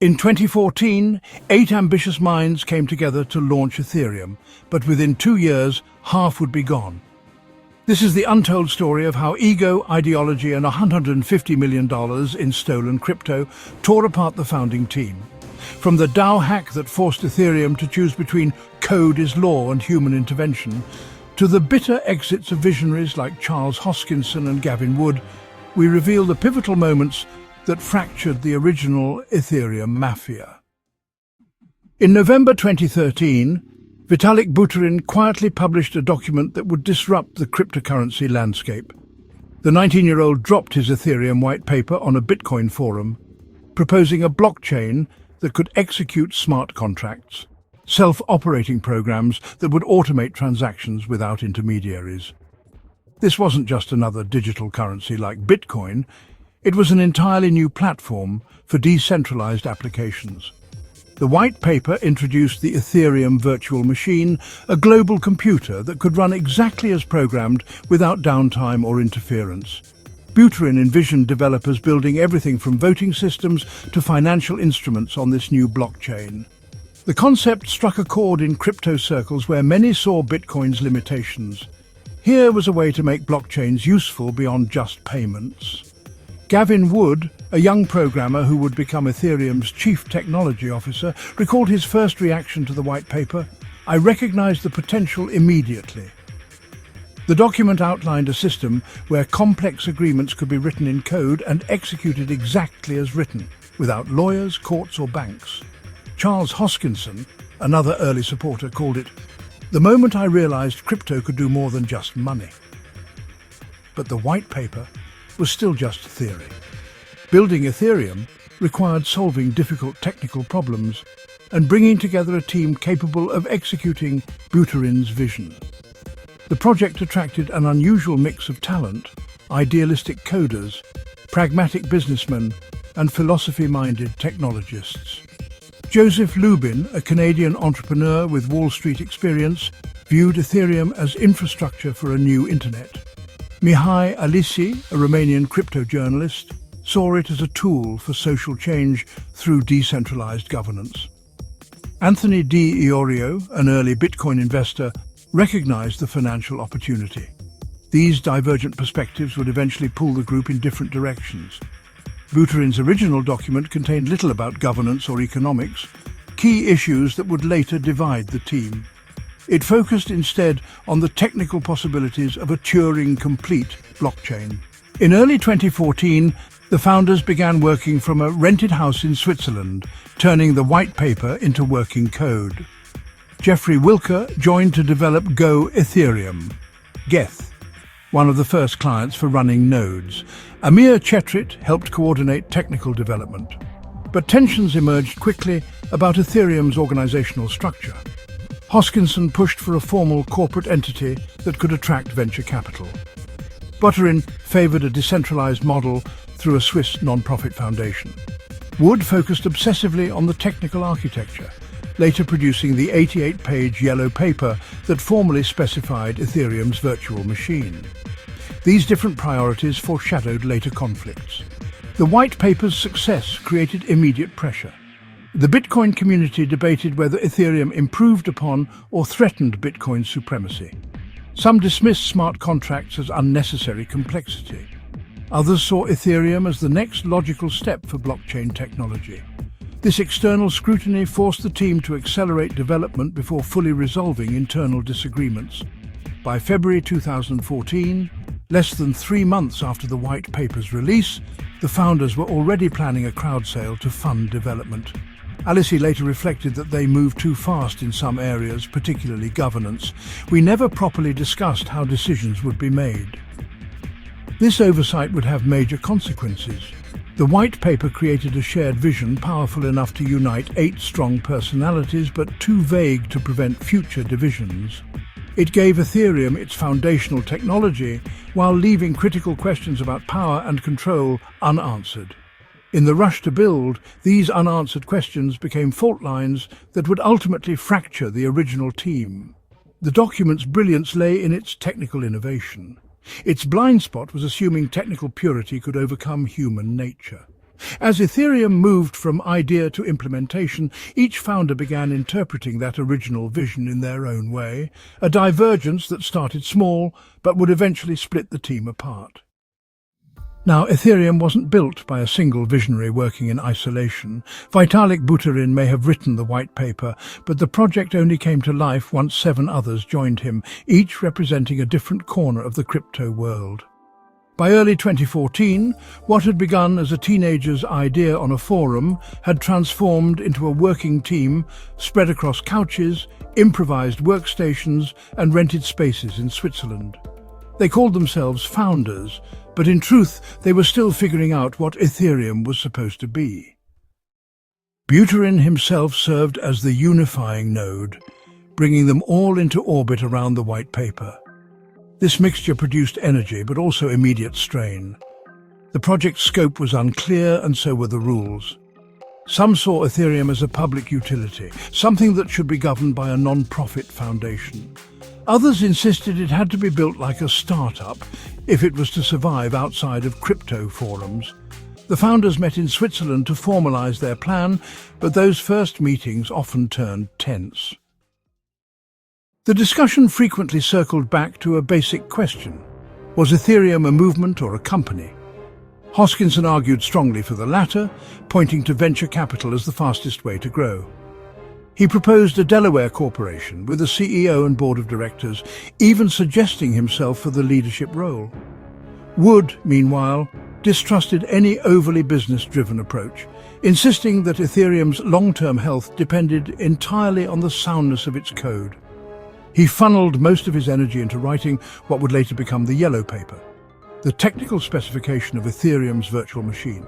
In 2014, 8 ambitious minds came together to launch Ethereum, but within 2 years, half would be gone. This is the untold story of how ego, ideology, and $150 million in stolen crypto tore apart the founding team. From the DAO hack that forced Ethereum to choose between code is law and human intervention, to the bitter exits of visionaries like Charles Hoskinson and Gavin Wood, we reveal the pivotal moments that fractured the original Ethereum Mafia. In November 2013, Vitalik Buterin quietly published a document that would disrupt the cryptocurrency landscape. The 19-year-old dropped his Ethereum white paper on a Bitcoin forum, proposing a blockchain that could execute smart contracts, self-operating programs that would automate transactions without intermediaries. This wasn't just another digital currency like Bitcoin. It was an entirely new platform for decentralized applications. The white paper introduced the Ethereum virtual machine, a global computer that could run exactly as programmed without downtime or interference. Buterin envisioned developers building everything from voting systems to financial instruments on this new blockchain. The concept struck a chord in crypto circles where many saw Bitcoin's limitations. Here was a way to make blockchains useful beyond just payments. Gavin Wood, a young programmer who would become Ethereum's chief technology officer, recalled his first reaction to the white paper. "I recognized the potential immediately." The document outlined a system where complex agreements could be written in code and executed exactly as written, without lawyers, courts, or banks. Charles Hoskinson, another early supporter, called it, "The moment I realized crypto could do more than just money." But the white paper was still just theory. Building Ethereum required solving difficult technical problems and bringing together a team capable of executing Buterin's vision. The project attracted an unusual mix of talent: idealistic coders, pragmatic businessmen, and philosophy-minded technologists. Joseph Lubin, a Canadian entrepreneur with Wall Street experience, viewed Ethereum as infrastructure for a new internet. Mihai Alisi, a Romanian crypto journalist, saw it as a tool for social change through decentralized governance. Anthony D. Iorio, an early Bitcoin investor, recognized the financial opportunity. These divergent perspectives would eventually pull the group in different directions. Buterin's original document contained little about governance or economics, key issues that would later divide the team. It focused instead on the technical possibilities of a Turing-complete blockchain. In early 2014, the founders began working from a rented house in Switzerland, turning the white paper into working code. Jeffrey Wilker joined to develop Go Ethereum, Geth, one of the first clients for running nodes. Amir Chetrit helped coordinate technical development. But tensions emerged quickly about Ethereum's organizational structure. Hoskinson pushed for a formal corporate entity that could attract venture capital. Buterin favored a decentralized model through a Swiss non-profit foundation. Wood focused obsessively on the technical architecture, later producing the 88-page yellow paper that formally specified Ethereum's virtual machine. These different priorities foreshadowed later conflicts. The white paper's success created immediate pressure. The Bitcoin community debated whether Ethereum improved upon or threatened Bitcoin's supremacy. Some dismissed smart contracts as unnecessary complexity. Others saw Ethereum as the next logical step for blockchain technology. This external scrutiny forced the team to accelerate development before fully resolving internal disagreements. By February 2014, less than 3 months after the white paper's release, the founders were already planning a crowd sale to fund development. Alisi later reflected that they moved too fast in some areas, particularly governance. "We never properly discussed how decisions would be made." This oversight would have major consequences. The white paper created a shared vision powerful enough to unite 8 strong personalities, but too vague to prevent future divisions. It gave Ethereum its foundational technology while leaving critical questions about power and control unanswered. In the rush to build, these unanswered questions became fault lines that would ultimately fracture the original team. The document's brilliance lay in its technical innovation. Its blind spot was assuming technical purity could overcome human nature. As Ethereum moved from idea to implementation, each founder began interpreting that original vision in their own way, a divergence that started small but would eventually split the team apart. Now, Ethereum wasn't built by a single visionary working in isolation. Vitalik Buterin may have written the white paper, but the project only came to life once 7 others joined him, each representing a different corner of the crypto world. By early 2014, what had begun as a teenager's idea on a forum had transformed into a working team spread across couches, improvised workstations, and rented spaces in Switzerland. They called themselves founders, but in truth they were still figuring out what Ethereum was supposed to be. Buterin himself served as the unifying node, bringing them all into orbit around the white paper. This mixture produced energy, but also immediate strain. The project's scope was unclear, and so were the rules. Some saw Ethereum as a public utility, something that should be governed by a non-profit foundation. Others insisted it had to be built like a startup if it was to survive outside of crypto forums. The founders met in Switzerland to formalize their plan, but those first meetings often turned tense. The discussion frequently circled back to a basic question. Was Ethereum a movement or a company? Hoskinson argued strongly for the latter, pointing to venture capital as the fastest way to grow. He proposed a Delaware corporation with a CEO and board of directors, even suggesting himself for the leadership role. Wood, meanwhile, distrusted any overly business-driven approach, insisting that Ethereum's long-term health depended entirely on the soundness of its code. He funneled most of his energy into writing what would later become the Yellow Paper, the technical specification of Ethereum's virtual machine.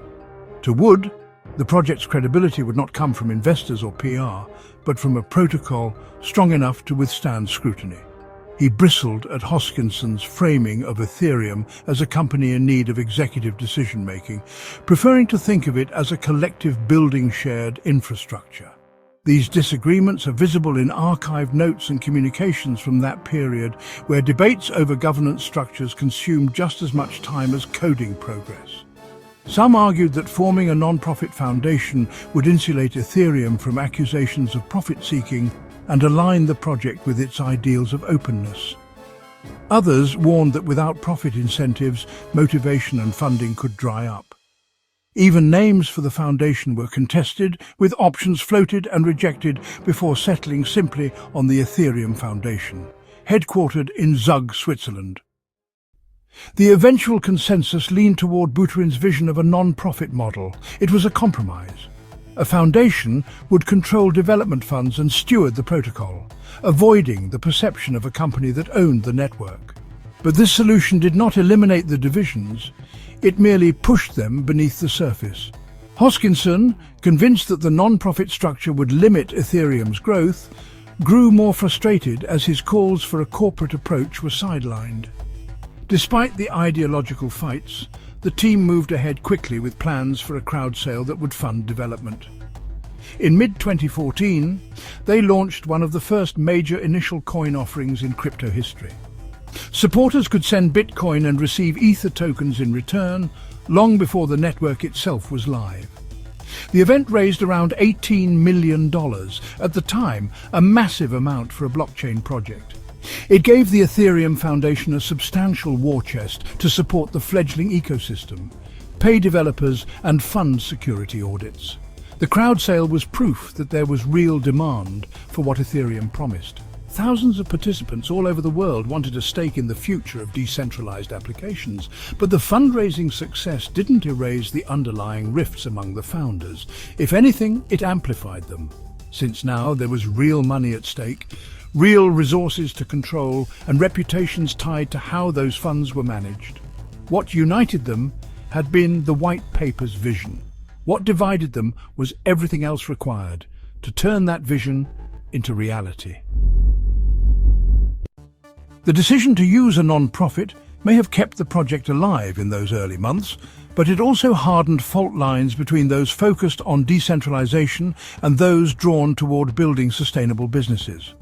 To Wood, the project's credibility would not come from investors or PR, but from a protocol strong enough to withstand scrutiny. He bristled at Hoskinson's framing of Ethereum as a company in need of executive decision-making, preferring to think of it as a collective building shared infrastructure. These disagreements are visible in archived notes and communications from that period, where debates over governance structures consumed just as much time as coding progress. Some argued that forming a non-profit foundation would insulate Ethereum from accusations of profit-seeking and align the project with its ideals of openness. Others warned that without profit incentives, motivation and funding could dry up. Even names for the foundation were contested, with options floated and rejected before settling simply on the Ethereum Foundation, headquartered in Zug, Switzerland. The eventual consensus leaned toward Buterin's vision of a non-profit model. It was a compromise. A foundation would control development funds and steward the protocol, avoiding the perception of a company that owned the network. But this solution did not eliminate the divisions. It merely pushed them beneath the surface. Hoskinson, convinced that the non-profit structure would limit Ethereum's growth, grew more frustrated as his calls for a corporate approach were sidelined. Despite the ideological fights, the team moved ahead quickly with plans for a crowd sale that would fund development. In mid-2014, they launched one of the first major initial coin offerings in crypto history. Supporters could send Bitcoin and receive Ether tokens in return, long before the network itself was live. The event raised around $18 million, at the time a massive amount for a blockchain project. It gave the Ethereum Foundation a substantial war chest to support the fledgling ecosystem, pay developers and fund security audits. The crowd sale was proof that there was real demand for what Ethereum promised. Thousands of participants all over the world wanted a stake in the future of decentralized applications, but the fundraising success didn't erase the underlying rifts among the founders. If anything, it amplified them, since now there was real money at stake, real resources to control, and reputations tied to how those funds were managed. What united them had been the white paper's vision. What divided them was everything else required to turn that vision into reality. The decision to use a non-profit may have kept the project alive in those early months, but it also hardened fault lines between those focused on decentralization and those drawn toward building sustainable businesses.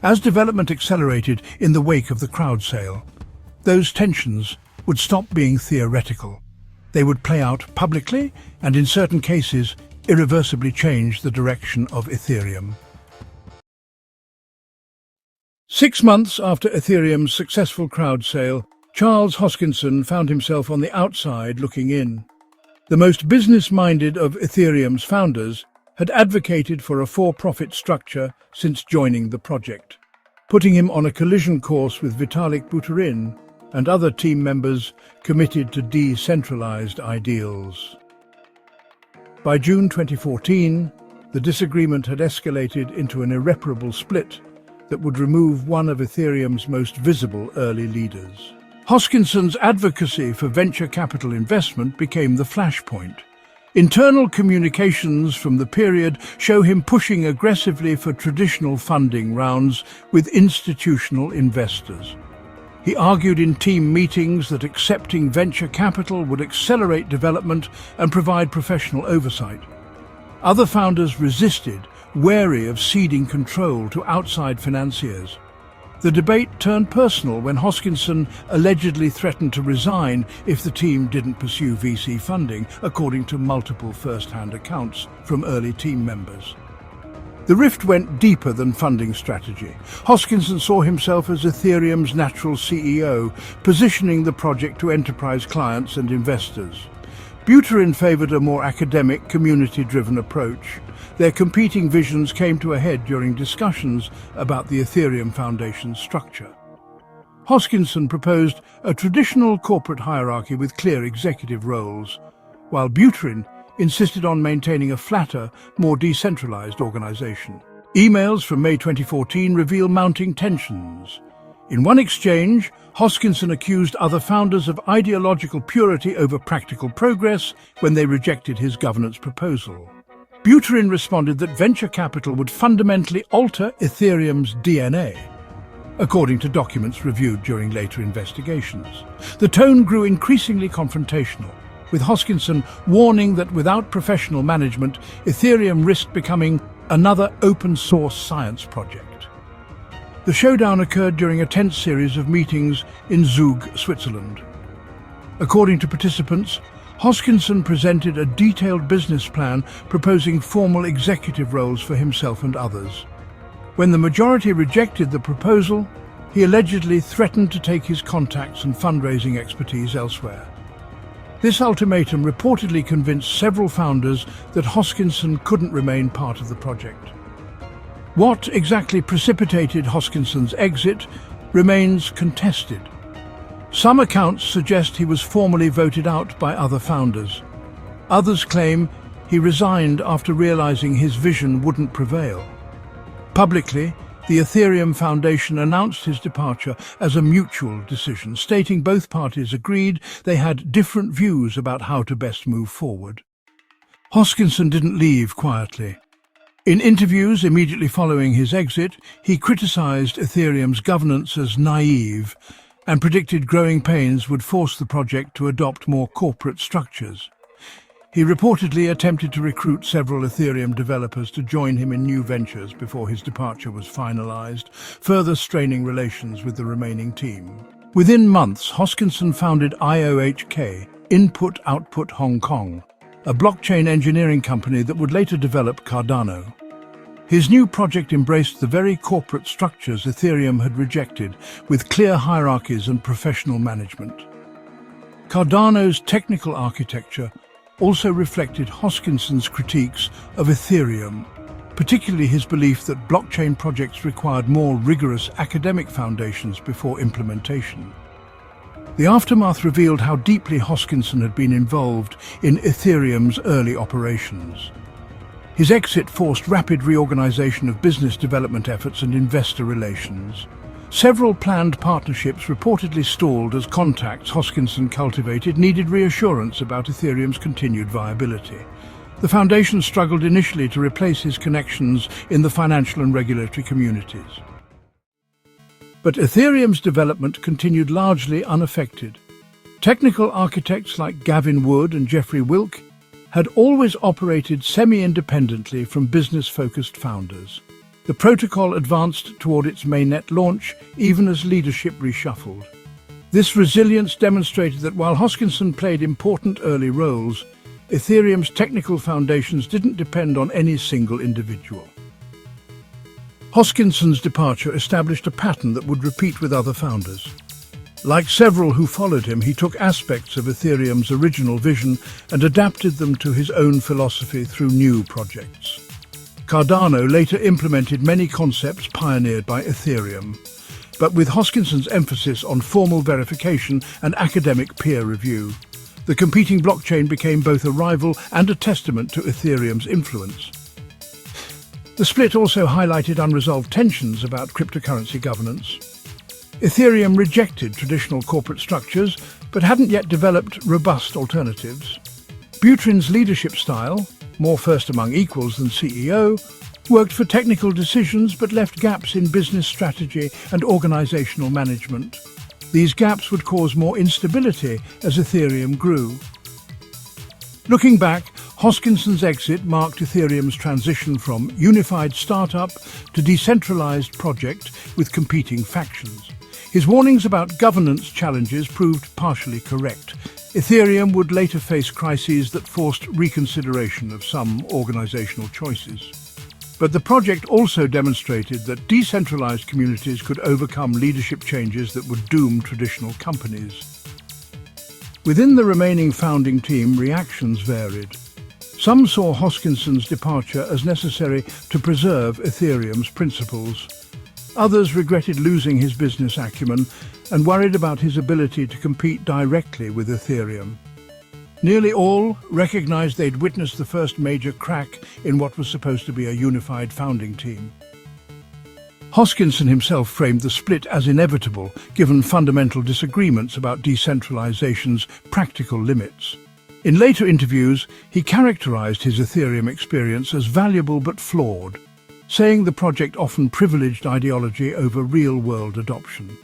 As development accelerated in the wake of the crowd sale, those tensions would stop being theoretical. They would play out publicly and, in certain cases, irreversibly change the direction of Ethereum. 6 months after Ethereum's successful crowd sale, Charles Hoskinson found himself on the outside looking in. The most business-minded of Ethereum's founders had advocated for a for-profit structure since joining the project, putting him on a collision course with Vitalik Buterin and other team members committed to decentralized ideals. By June 2014, the disagreement had escalated into an irreparable split that would remove one of Ethereum's most visible early leaders. Hoskinson's advocacy for venture capital investment became the flashpoint. Internal communications from the period show him pushing aggressively for traditional funding rounds with institutional investors. He argued in team meetings that accepting venture capital would accelerate development and provide professional oversight. Other founders resisted, wary of ceding control to outside financiers. The debate turned personal when Hoskinson allegedly threatened to resign if the team didn't pursue VC funding, according to multiple first-hand accounts from early team members. The rift went deeper than funding strategy. Hoskinson saw himself as Ethereum's natural CEO, positioning the project to enterprise clients and investors. Buterin favored a more academic, community-driven approach. Their competing visions came to a head during discussions about the Ethereum Foundation's structure. Hoskinson proposed a traditional corporate hierarchy with clear executive roles, while Buterin insisted on maintaining a flatter, more decentralized organization. Emails from May 2014 reveal mounting tensions. In one exchange, Hoskinson accused other founders of ideological purity over practical progress when they rejected his governance proposal. Buterin responded that venture capital would fundamentally alter Ethereum's DNA, according to documents reviewed during later investigations. The tone grew increasingly confrontational, with Hoskinson warning that without professional management, Ethereum risked becoming another open-source science project. The showdown occurred during a tense series of meetings in Zug, Switzerland. According to participants, Hoskinson presented a detailed business plan proposing formal executive roles for himself and others. When the majority rejected the proposal, he allegedly threatened to take his contacts and fundraising expertise elsewhere. This ultimatum reportedly convinced several founders that Hoskinson couldn't remain part of the project. What exactly precipitated Hoskinson's exit remains contested. Some accounts suggest he was formally voted out by other founders. Others claim he resigned after realizing his vision wouldn't prevail. Publicly, the Ethereum Foundation announced his departure as a mutual decision, stating both parties agreed they had different views about how to best move forward. Hoskinson didn't leave quietly. In interviews immediately following his exit, he criticized Ethereum's governance as naive and predicted growing pains would force the project to adopt more corporate structures. He reportedly attempted to recruit several Ethereum developers to join him in new ventures before his departure was finalized, further straining relations with the remaining team. Within months, Hoskinson founded IOHK, Input Output Hong Kong, a blockchain engineering company that would later develop Cardano. His new project embraced the very corporate structures Ethereum had rejected, with clear hierarchies and professional management. Cardano's technical architecture also reflected Hoskinson's critiques of Ethereum, particularly his belief that blockchain projects required more rigorous academic foundations before implementation. The aftermath revealed how deeply Hoskinson had been involved in Ethereum's early operations. His exit forced rapid reorganization of business development efforts and investor relations. Several planned partnerships reportedly stalled as contacts Hoskinson cultivated needed reassurance about Ethereum's continued viability. The foundation struggled initially to replace his connections in the financial and regulatory communities. But Ethereum's development continued largely unaffected. Technical architects like Gavin Wood and Jeffrey Wilk had always operated semi-independently from business-focused founders. The protocol advanced toward its mainnet launch even as leadership reshuffled. This resilience demonstrated that while Hoskinson played important early roles, Ethereum's technical foundations didn't depend on any single individual. Hoskinson's departure established a pattern that would repeat with other founders. Like several who followed him, he took aspects of Ethereum's original vision and adapted them to his own philosophy through new projects. Cardano later implemented many concepts pioneered by Ethereum, but with Hoskinson's emphasis on formal verification and academic peer review, the competing blockchain became both a rival and a testament to Ethereum's influence. The split also highlighted unresolved tensions about cryptocurrency governance. Ethereum rejected traditional corporate structures, but hadn't yet developed robust alternatives. Buterin's leadership style, more first among equals than CEO, worked for technical decisions but left gaps in business strategy and organizational management. These gaps would cause more instability as Ethereum grew. Looking back, Hoskinson's exit marked Ethereum's transition from unified startup to decentralized project with competing factions. His warnings about governance challenges proved partially correct. Ethereum would later face crises that forced reconsideration of some organizational choices. But the project also demonstrated that decentralized communities could overcome leadership changes that would doom traditional companies. Within the remaining founding team, reactions varied. Some saw Hoskinson's departure as necessary to preserve Ethereum's principles. Others regretted losing his business acumen and worried about his ability to compete directly with Ethereum. Nearly all recognized they'd witnessed the first major crack in what was supposed to be a unified founding team. Hoskinson himself framed the split as inevitable, given fundamental disagreements about decentralization's practical limits. In later interviews, he characterized his Ethereum experience as valuable but flawed, saying the project often privileged ideology over real-world adoption.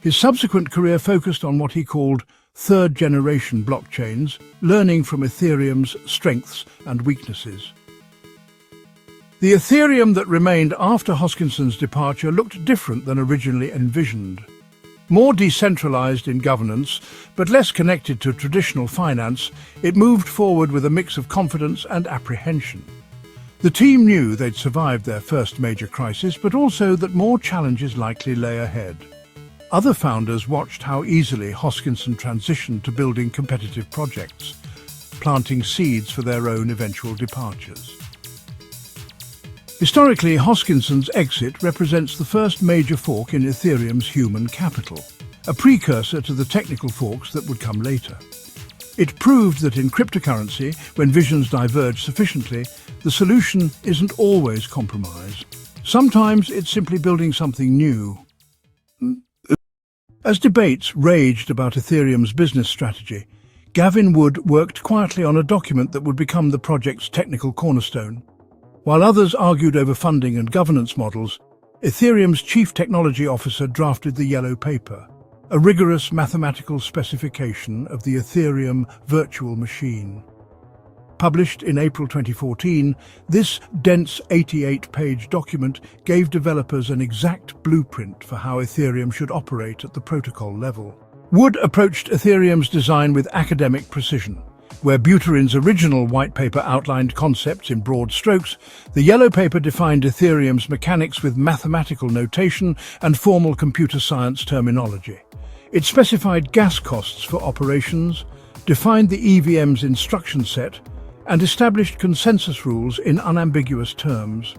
His subsequent career focused on what he called third-generation blockchains, learning from Ethereum's strengths and weaknesses. The Ethereum that remained after Hoskinson's departure looked different than originally envisioned. More decentralized in governance, but less connected to traditional finance, it moved forward with a mix of confidence and apprehension. The team knew they'd survived their first major crisis, but also that more challenges likely lay ahead. Other founders watched how easily Hoskinson transitioned to building competitive projects, planting seeds for their own eventual departures. Historically, Hoskinson's exit represents the first major fork in Ethereum's human capital, a precursor to the technical forks that would come later. It proved that in cryptocurrency, when visions diverge sufficiently, the solution isn't always compromise. Sometimes it's simply building something new. As debates raged about Ethereum's business strategy, Gavin Wood worked quietly on a document that would become the project's technical cornerstone. While others argued over funding and governance models, Ethereum's chief technology officer drafted the Yellow Paper, a rigorous mathematical specification of the Ethereum virtual machine. Published in April 2014, this dense 88-page document gave developers an exact blueprint for how Ethereum should operate at the protocol level. Wood approached Ethereum's design with academic precision. Where Buterin's original white paper outlined concepts in broad strokes, the Yellow Paper defined Ethereum's mechanics with mathematical notation and formal computer science terminology. It specified gas costs for operations, defined the EVM's instruction set, and established consensus rules in unambiguous terms.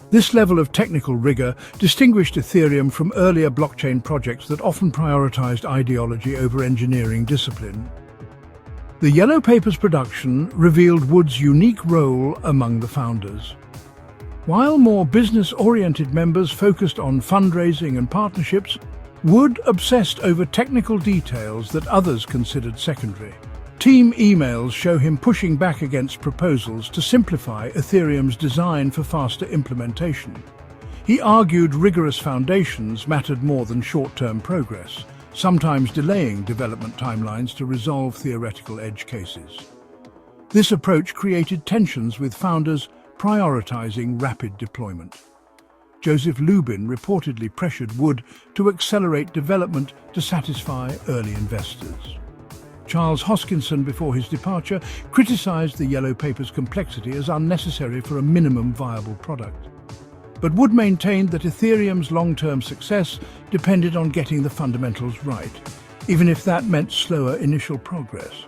This level of technical rigor distinguished Ethereum from earlier blockchain projects that often prioritized ideology over engineering discipline. The Yellow Paper's production revealed Wood's unique role among the founders. While more business-oriented members focused on fundraising and partnerships, Wood obsessed over technical details that others considered secondary. Team emails show him pushing back against proposals to simplify Ethereum's design for faster implementation. He argued rigorous foundations mattered more than short-term progress, sometimes delaying development timelines to resolve theoretical edge cases. This approach created tensions with founders prioritizing rapid deployment. Joseph Lubin reportedly pressured Wood to accelerate development to satisfy early investors. Charles Hoskinson, before his departure, criticized the yellow paper's complexity as unnecessary for a minimum viable product. But Wood maintained that Ethereum's long-term success depended on getting the fundamentals right, even if that meant slower initial progress.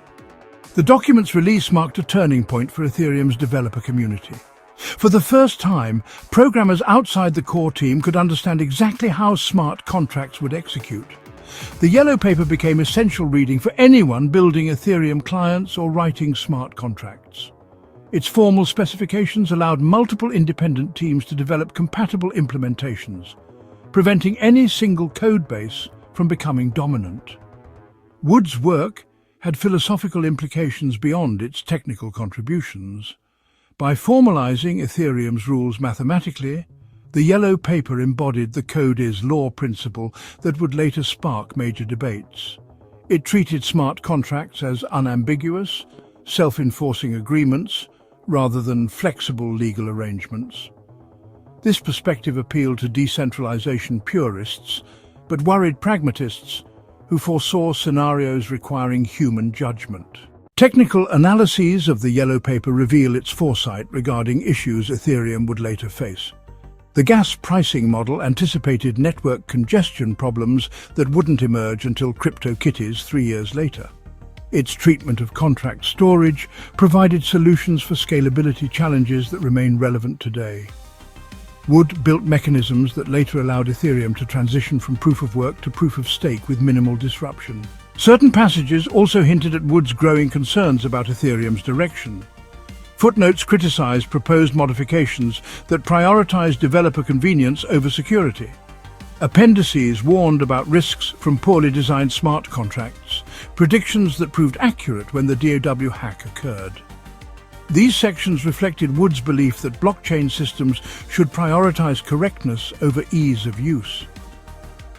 The document's release marked a turning point for Ethereum's developer community. For the first time, programmers outside the core team could understand exactly how smart contracts would execute. The yellow paper became essential reading for anyone building Ethereum clients or writing smart contracts. Its formal specifications allowed multiple independent teams to develop compatible implementations, preventing any single code base from becoming dominant. Wood's work had philosophical implications beyond its technical contributions. By formalizing Ethereum's rules mathematically, the yellow paper embodied the code is law principle that would later spark major debates. It treated smart contracts as unambiguous, self-enforcing agreements rather than flexible legal arrangements. This perspective appealed to decentralization purists, but worried pragmatists who foresaw scenarios requiring human judgment. Technical analyses of the yellow paper reveal its foresight regarding issues Ethereum would later face. The gas pricing model anticipated network congestion problems that wouldn't emerge until CryptoKitties 3 years later. Its treatment of contract storage provided solutions for scalability challenges that remain relevant today. Wood built mechanisms that later allowed Ethereum to transition from proof-of-work to proof-of-stake with minimal disruption. Certain passages also hinted at Wood's growing concerns about Ethereum's direction. Footnotes criticized proposed modifications that prioritized developer convenience over security. Appendices warned about risks from poorly designed smart contracts, predictions that proved accurate when the DAO hack occurred. These sections reflected Wood's belief that blockchain systems should prioritize correctness over ease of use.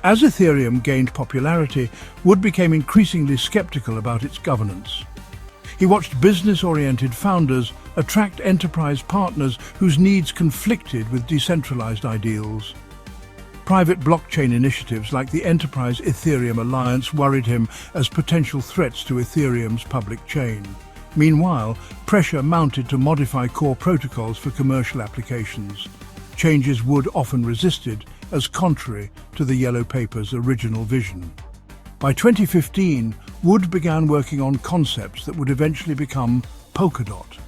As Ethereum gained popularity, Wood became increasingly skeptical about its governance. He watched business-oriented founders attract enterprise partners whose needs conflicted with decentralized ideals. Private blockchain initiatives like the Enterprise Ethereum Alliance worried him as potential threats to Ethereum's public chain. Meanwhile, pressure mounted to modify core protocols for commercial applications, changes Wood often resisted as contrary to the yellow paper's original vision. By 2015, Wood began working on concepts that would eventually become Polkadot.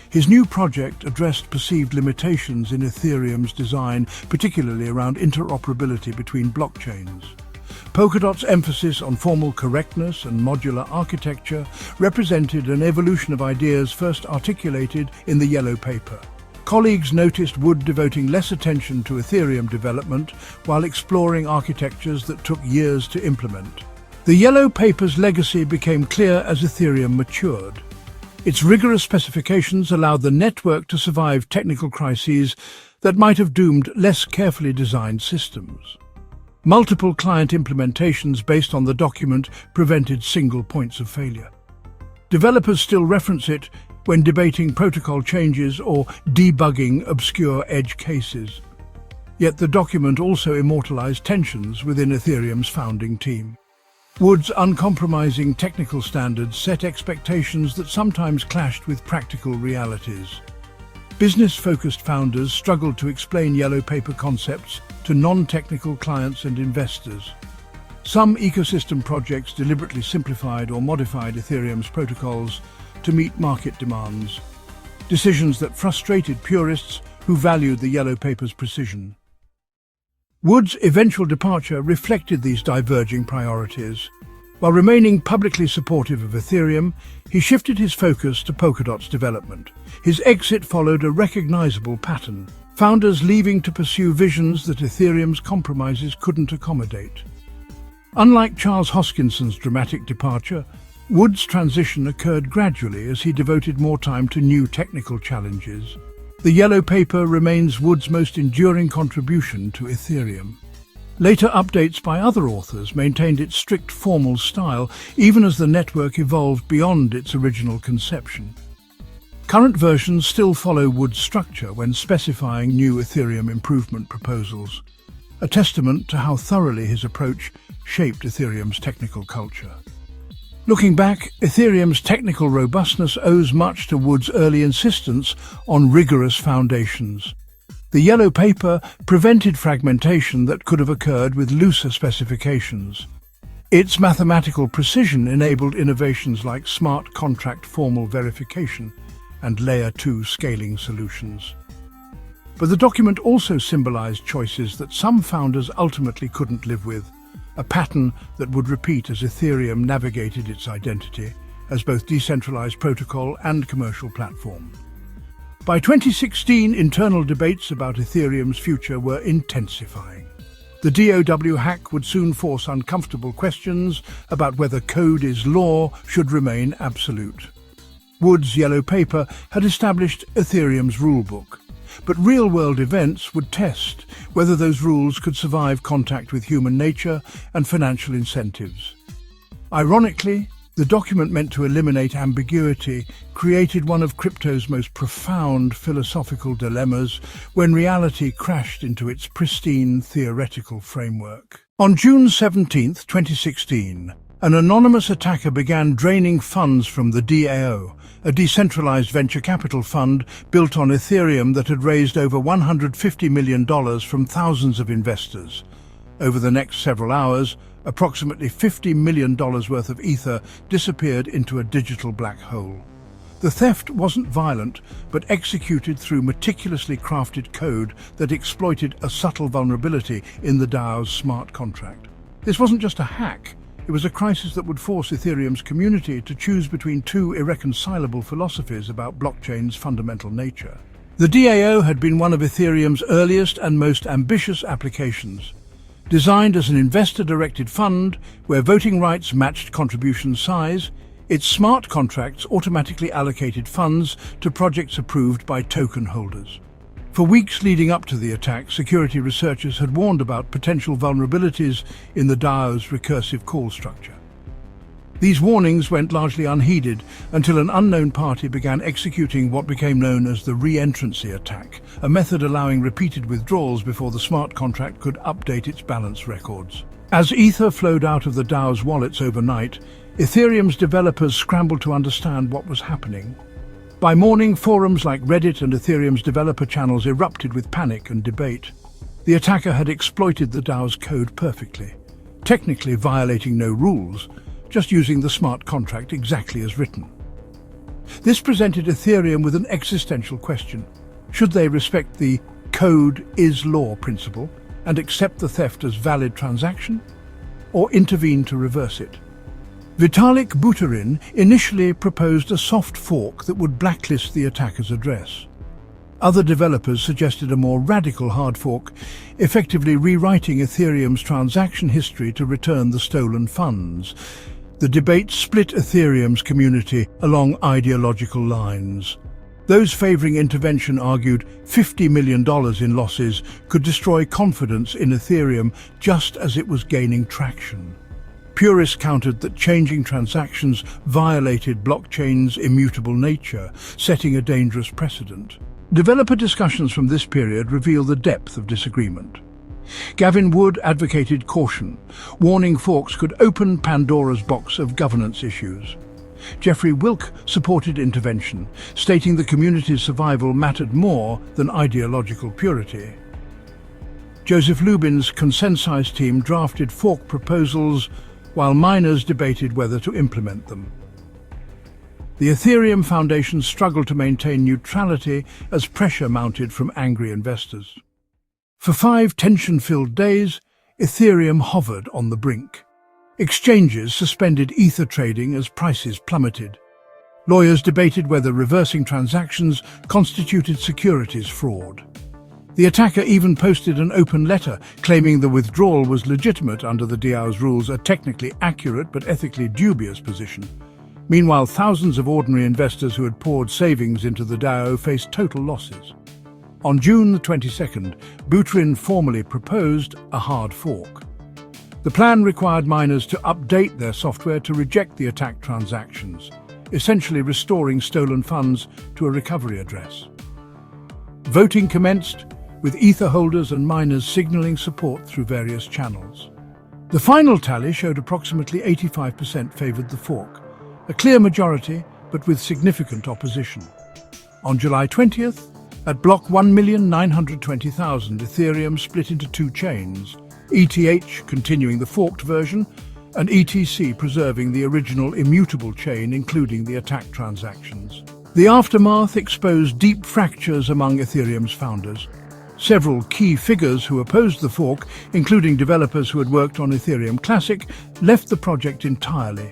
His new project addressed perceived limitations in Ethereum's design, particularly around interoperability between blockchains. Polkadot's emphasis on formal correctness and modular architecture represented an evolution of ideas first articulated in the yellow paper. Colleagues noticed Wood devoting less attention to Ethereum development while exploring architectures that took years to implement. The yellow paper's legacy became clear as Ethereum matured. Its rigorous specifications allowed the network to survive technical crises that might have doomed less carefully designed systems. Multiple client implementations based on the document prevented single points of failure. Developers still reference it when debating protocol changes or debugging obscure edge cases. Yet the document also immortalized tensions within Ethereum's founding team. Wood's uncompromising technical standards set expectations that sometimes clashed with practical realities. Business-focused founders struggled to explain yellow paper concepts to non-technical clients and investors. Some ecosystem projects deliberately simplified or modified Ethereum's protocols to meet market demands, decisions that frustrated purists who valued the yellow paper's precision. Wood's eventual departure reflected these diverging priorities. While remaining publicly supportive of Ethereum, he shifted his focus to Polkadot's development. His exit followed a recognizable pattern, founders leaving to pursue visions that Ethereum's compromises couldn't accommodate. Unlike Charles Hoskinson's dramatic departure, Wood's transition occurred gradually as he devoted more time to new technical challenges. The yellow paper remains Wood's most enduring contribution to Ethereum. Later updates by other authors maintained its strict formal style, even as the network evolved beyond its original conception. Current versions still follow Wood's structure when specifying new Ethereum improvement proposals, a testament to how thoroughly his approach shaped Ethereum's technical culture. Looking back, Ethereum's technical robustness owes much to Wood's early insistence on rigorous foundations. The yellow paper prevented fragmentation that could have occurred with looser specifications. Its mathematical precision enabled innovations like smart contract formal verification and Layer 2 scaling solutions. But the document also symbolized choices that some founders ultimately couldn't live with, a pattern that would repeat as Ethereum navigated its identity as both decentralized protocol and commercial platform. By 2016, internal debates about Ethereum's future were intensifying. The DAO hack would soon force uncomfortable questions about whether code is law should remain absolute. Wood's yellow paper had established Ethereum's rulebook, but real-world events would test whether those rules could survive contact with human nature and financial incentives. Ironically, the document meant to eliminate ambiguity created one of crypto's most profound philosophical dilemmas when reality crashed into its pristine theoretical framework. On June 17, 2016, an anonymous attacker began draining funds from the DAO, a decentralized venture capital fund built on Ethereum that had raised over $150 million from thousands of investors. Over the next several hours, approximately $50 million worth of Ether disappeared into a digital black hole. The theft wasn't violent, but executed through meticulously crafted code that exploited a subtle vulnerability in the DAO's smart contract. This wasn't just a hack. It was a crisis that would force Ethereum's community to choose between two irreconcilable philosophies about blockchain's fundamental nature. The DAO had been one of Ethereum's earliest and most ambitious applications. Designed as an investor-directed fund where voting rights matched contribution size, its smart contracts automatically allocated funds to projects approved by token holders. For weeks leading up to the attack, security researchers had warned about potential vulnerabilities in the DAO's recursive call structure. These warnings went largely unheeded until an unknown party began executing what became known as the re-entrancy attack, a method allowing repeated withdrawals before the smart contract could update its balance records. As Ether flowed out of the DAO's wallets overnight, Ethereum's developers scrambled to understand what was happening. By morning, forums like Reddit and Ethereum's developer channels erupted with panic and debate. The attacker had exploited the DAO's code perfectly, technically violating no rules, just using the smart contract exactly as written. This presented Ethereum with an existential question. Should they respect the code is law principle and accept the theft as valid transaction, or intervene to reverse it? Vitalik Buterin initially proposed a soft fork that would blacklist the attacker's address. Other developers suggested a more radical hard fork, effectively rewriting Ethereum's transaction history to return the stolen funds. The debate split Ethereum's community along ideological lines. Those favoring intervention argued $50 million in losses could destroy confidence in Ethereum just as it was gaining traction. Purists countered that changing transactions violated blockchain's immutable nature, setting a dangerous precedent. Developer discussions from this period reveal the depth of disagreement. Gavin Wood advocated caution, warning forks could open Pandora's box of governance issues. Jeffrey Wilk supported intervention, stating the community's survival mattered more than ideological purity. Joseph Lubin's consensus team drafted fork proposals while miners debated whether to implement them. The Ethereum Foundation struggled to maintain neutrality as pressure mounted from angry investors. For 5 tension-filled days, Ethereum hovered on the brink. Exchanges suspended Ether trading as prices plummeted. Lawyers debated whether reversing transactions constituted securities fraud. The attacker even posted an open letter claiming the withdrawal was legitimate under the DAO's rules, a technically accurate but ethically dubious position. Meanwhile, thousands of ordinary investors who had poured savings into the DAO faced total losses. On June 22nd, Buterin formally proposed a hard fork. The plan required miners to update their software to reject the attacked transactions. essentially restoring stolen funds to a recovery address. Voting commenced, with Ether holders and miners signaling support through various channels. The final tally showed approximately 85% favored the fork, a clear majority, but with significant opposition. On July 20th, at block 1,920,000, Ethereum split into two chains, ETH continuing the forked version, and ETC preserving the original immutable chain, including the attack transactions. The aftermath exposed deep fractures among Ethereum's founders. Several key figures who opposed the fork, including developers who had worked on Ethereum Classic, left the project entirely.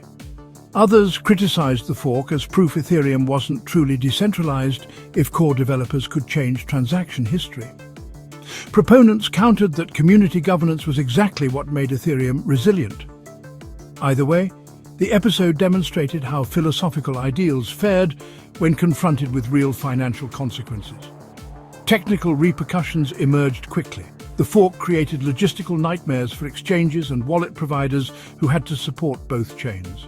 Others criticized the fork as proof Ethereum wasn't truly decentralized if core developers could change transaction history. Proponents countered that community governance was exactly what made Ethereum resilient. Either way, the episode demonstrated how philosophical ideals fared when confronted with real financial consequences. Technical repercussions emerged quickly. The fork created logistical nightmares for exchanges and wallet providers who had to support both chains.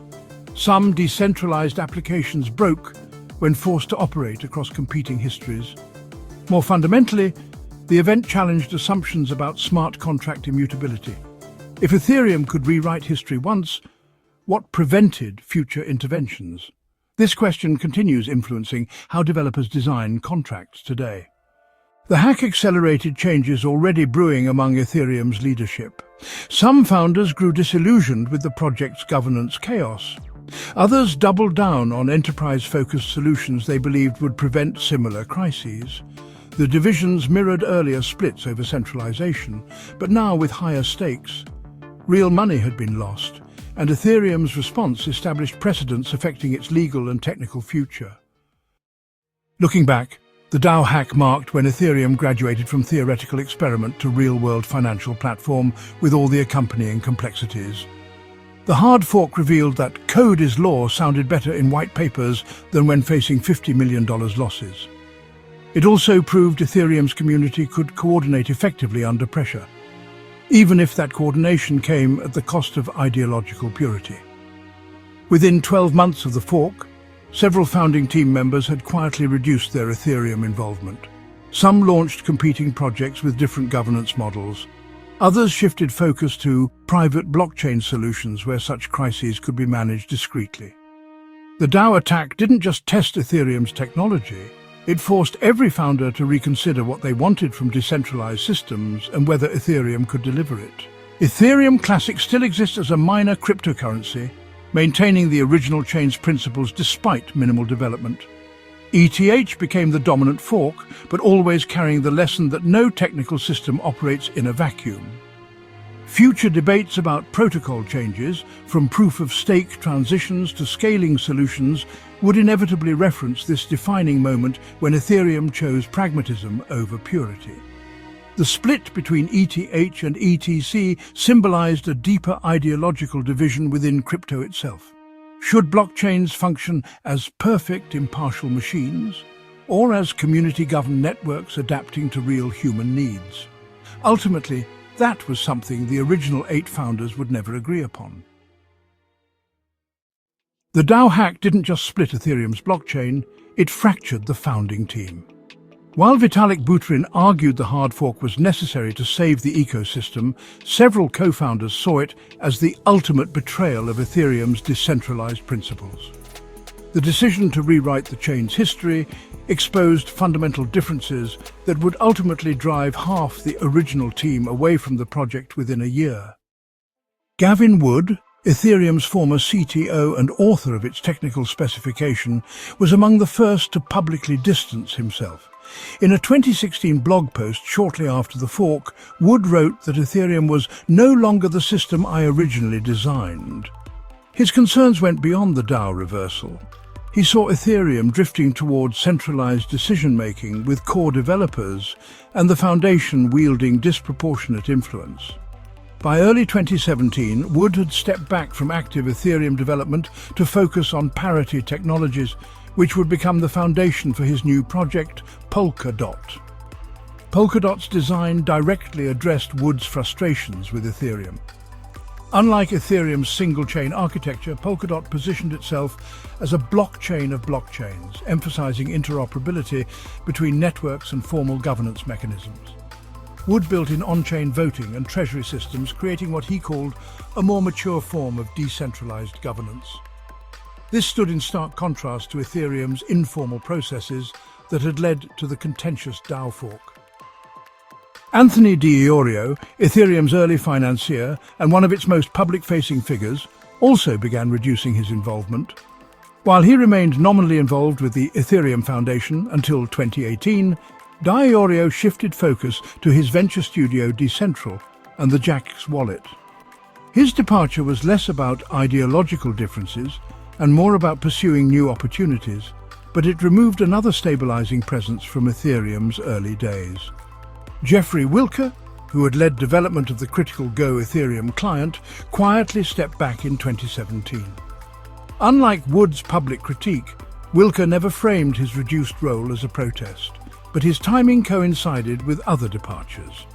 Some decentralized applications broke when forced to operate across competing histories. More fundamentally, the event challenged assumptions about smart contract immutability. If Ethereum could rewrite history once, what prevented future interventions? This question continues influencing how developers design contracts today. The hack accelerated changes already brewing among Ethereum's leadership. Some founders grew disillusioned with the project's governance chaos. Others doubled down on enterprise-focused solutions they believed would prevent similar crises. The divisions mirrored earlier splits over centralization, but now with higher stakes. Real money had been lost, and Ethereum's response established precedents affecting its legal and technical future. Looking back, the DAO hack marked when Ethereum graduated from theoretical experiment to real-world financial platform with all the accompanying complexities. The hard fork revealed that code is law sounded better in white papers than when facing $50 million losses. It also proved Ethereum's community could coordinate effectively under pressure, even if that coordination came at the cost of ideological purity. Within 12 months of the fork, several founding team members had quietly reduced their Ethereum involvement. Some launched competing projects with different governance models. Others shifted focus to private blockchain solutions where such crises could be managed discreetly. The DAO attack didn't just test Ethereum's technology, it forced every founder to reconsider what they wanted from decentralized systems and whether Ethereum could deliver it. Ethereum Classic still exists as a minor cryptocurrency, maintaining the original chain's principles despite minimal development. ETH became the dominant fork, but always carrying the lesson that no technical system operates in a vacuum. Future debates about protocol changes, from proof-of-stake transitions to scaling solutions, would inevitably reference this defining moment when Ethereum chose pragmatism over purity. The split between ETH and ETC symbolized a deeper ideological division within crypto itself. Should blockchains function as perfect, impartial machines, or as community-governed networks adapting to real human needs? Ultimately, that was something the original 8 founders would never agree upon. The DAO hack didn't just split Ethereum's blockchain, it fractured the founding team. While Vitalik Buterin argued the hard fork was necessary to save the ecosystem, several co-founders saw it as the ultimate betrayal of Ethereum's decentralized principles. The decision to rewrite the chain's history exposed fundamental differences that would ultimately drive half the original team away from the project within a year. Gavin Wood, Ethereum's former CTO and author of its technical specification, was among the first to publicly distance himself. In a 2016 blog post shortly after the fork, Wood wrote that Ethereum was no longer the system I originally designed. His concerns went beyond the DAO reversal. He saw Ethereum drifting towards centralized decision-making with core developers and the foundation wielding disproportionate influence. By early 2017, Wood had stepped back from active Ethereum development to focus on parity technologies, which would become the foundation for his new project, Polkadot. Polkadot's design directly addressed Wood's frustrations with Ethereum. Unlike Ethereum's single-chain architecture, Polkadot positioned itself as a blockchain of blockchains, emphasizing interoperability between networks and formal governance mechanisms. Wood built in on-chain voting and treasury systems, creating what he called a more mature form of decentralized governance. This stood in stark contrast to Ethereum's informal processes that had led to the contentious DAO fork. Anthony D'Iorio, Ethereum's early financier and one of its most public-facing figures, also began reducing his involvement. While he remained nominally involved with the Ethereum Foundation until 2018, D'Iorio shifted focus to his venture studio Decentral and the Jaxx wallet. His departure was less about ideological differences and more about pursuing new opportunities, but it removed another stabilizing presence from Ethereum's early days. Jeffrey Wilke, who had led development of the critical Go Ethereum client, quietly stepped back in 2017. Unlike Wood's public critique, Wilke never framed his reduced role as a protest, but his timing coincided with other departures.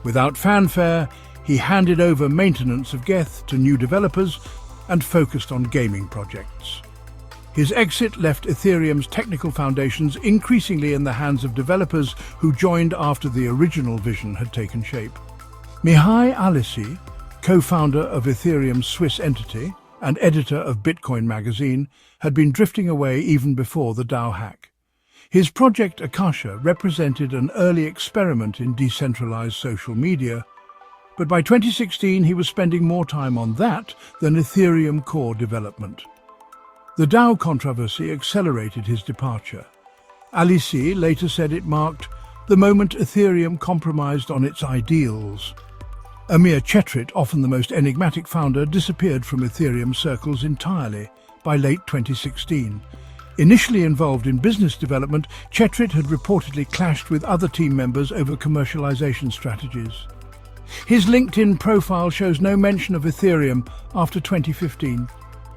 Without fanfare, he handed over maintenance of Geth to new developers and focused on gaming projects. His exit left Ethereum's technical foundations increasingly in the hands of developers who joined after the original vision had taken shape. Mihai Alisi, co-founder of Ethereum's Swiss entity and editor of Bitcoin magazine, had been drifting away even before the DAO hack. His project Akasha represented an early experiment in decentralized social media, but by 2016 he was spending more time on that than Ethereum core development. The DAO controversy accelerated his departure. Alisi later said it marked the moment Ethereum compromised on its ideals. Amir Chetrit, often the most enigmatic founder, disappeared from Ethereum circles entirely by late 2016. Initially involved in business development, Chetrit had reportedly clashed with other team members over commercialization strategies. His LinkedIn profile shows no mention of Ethereum after 2015.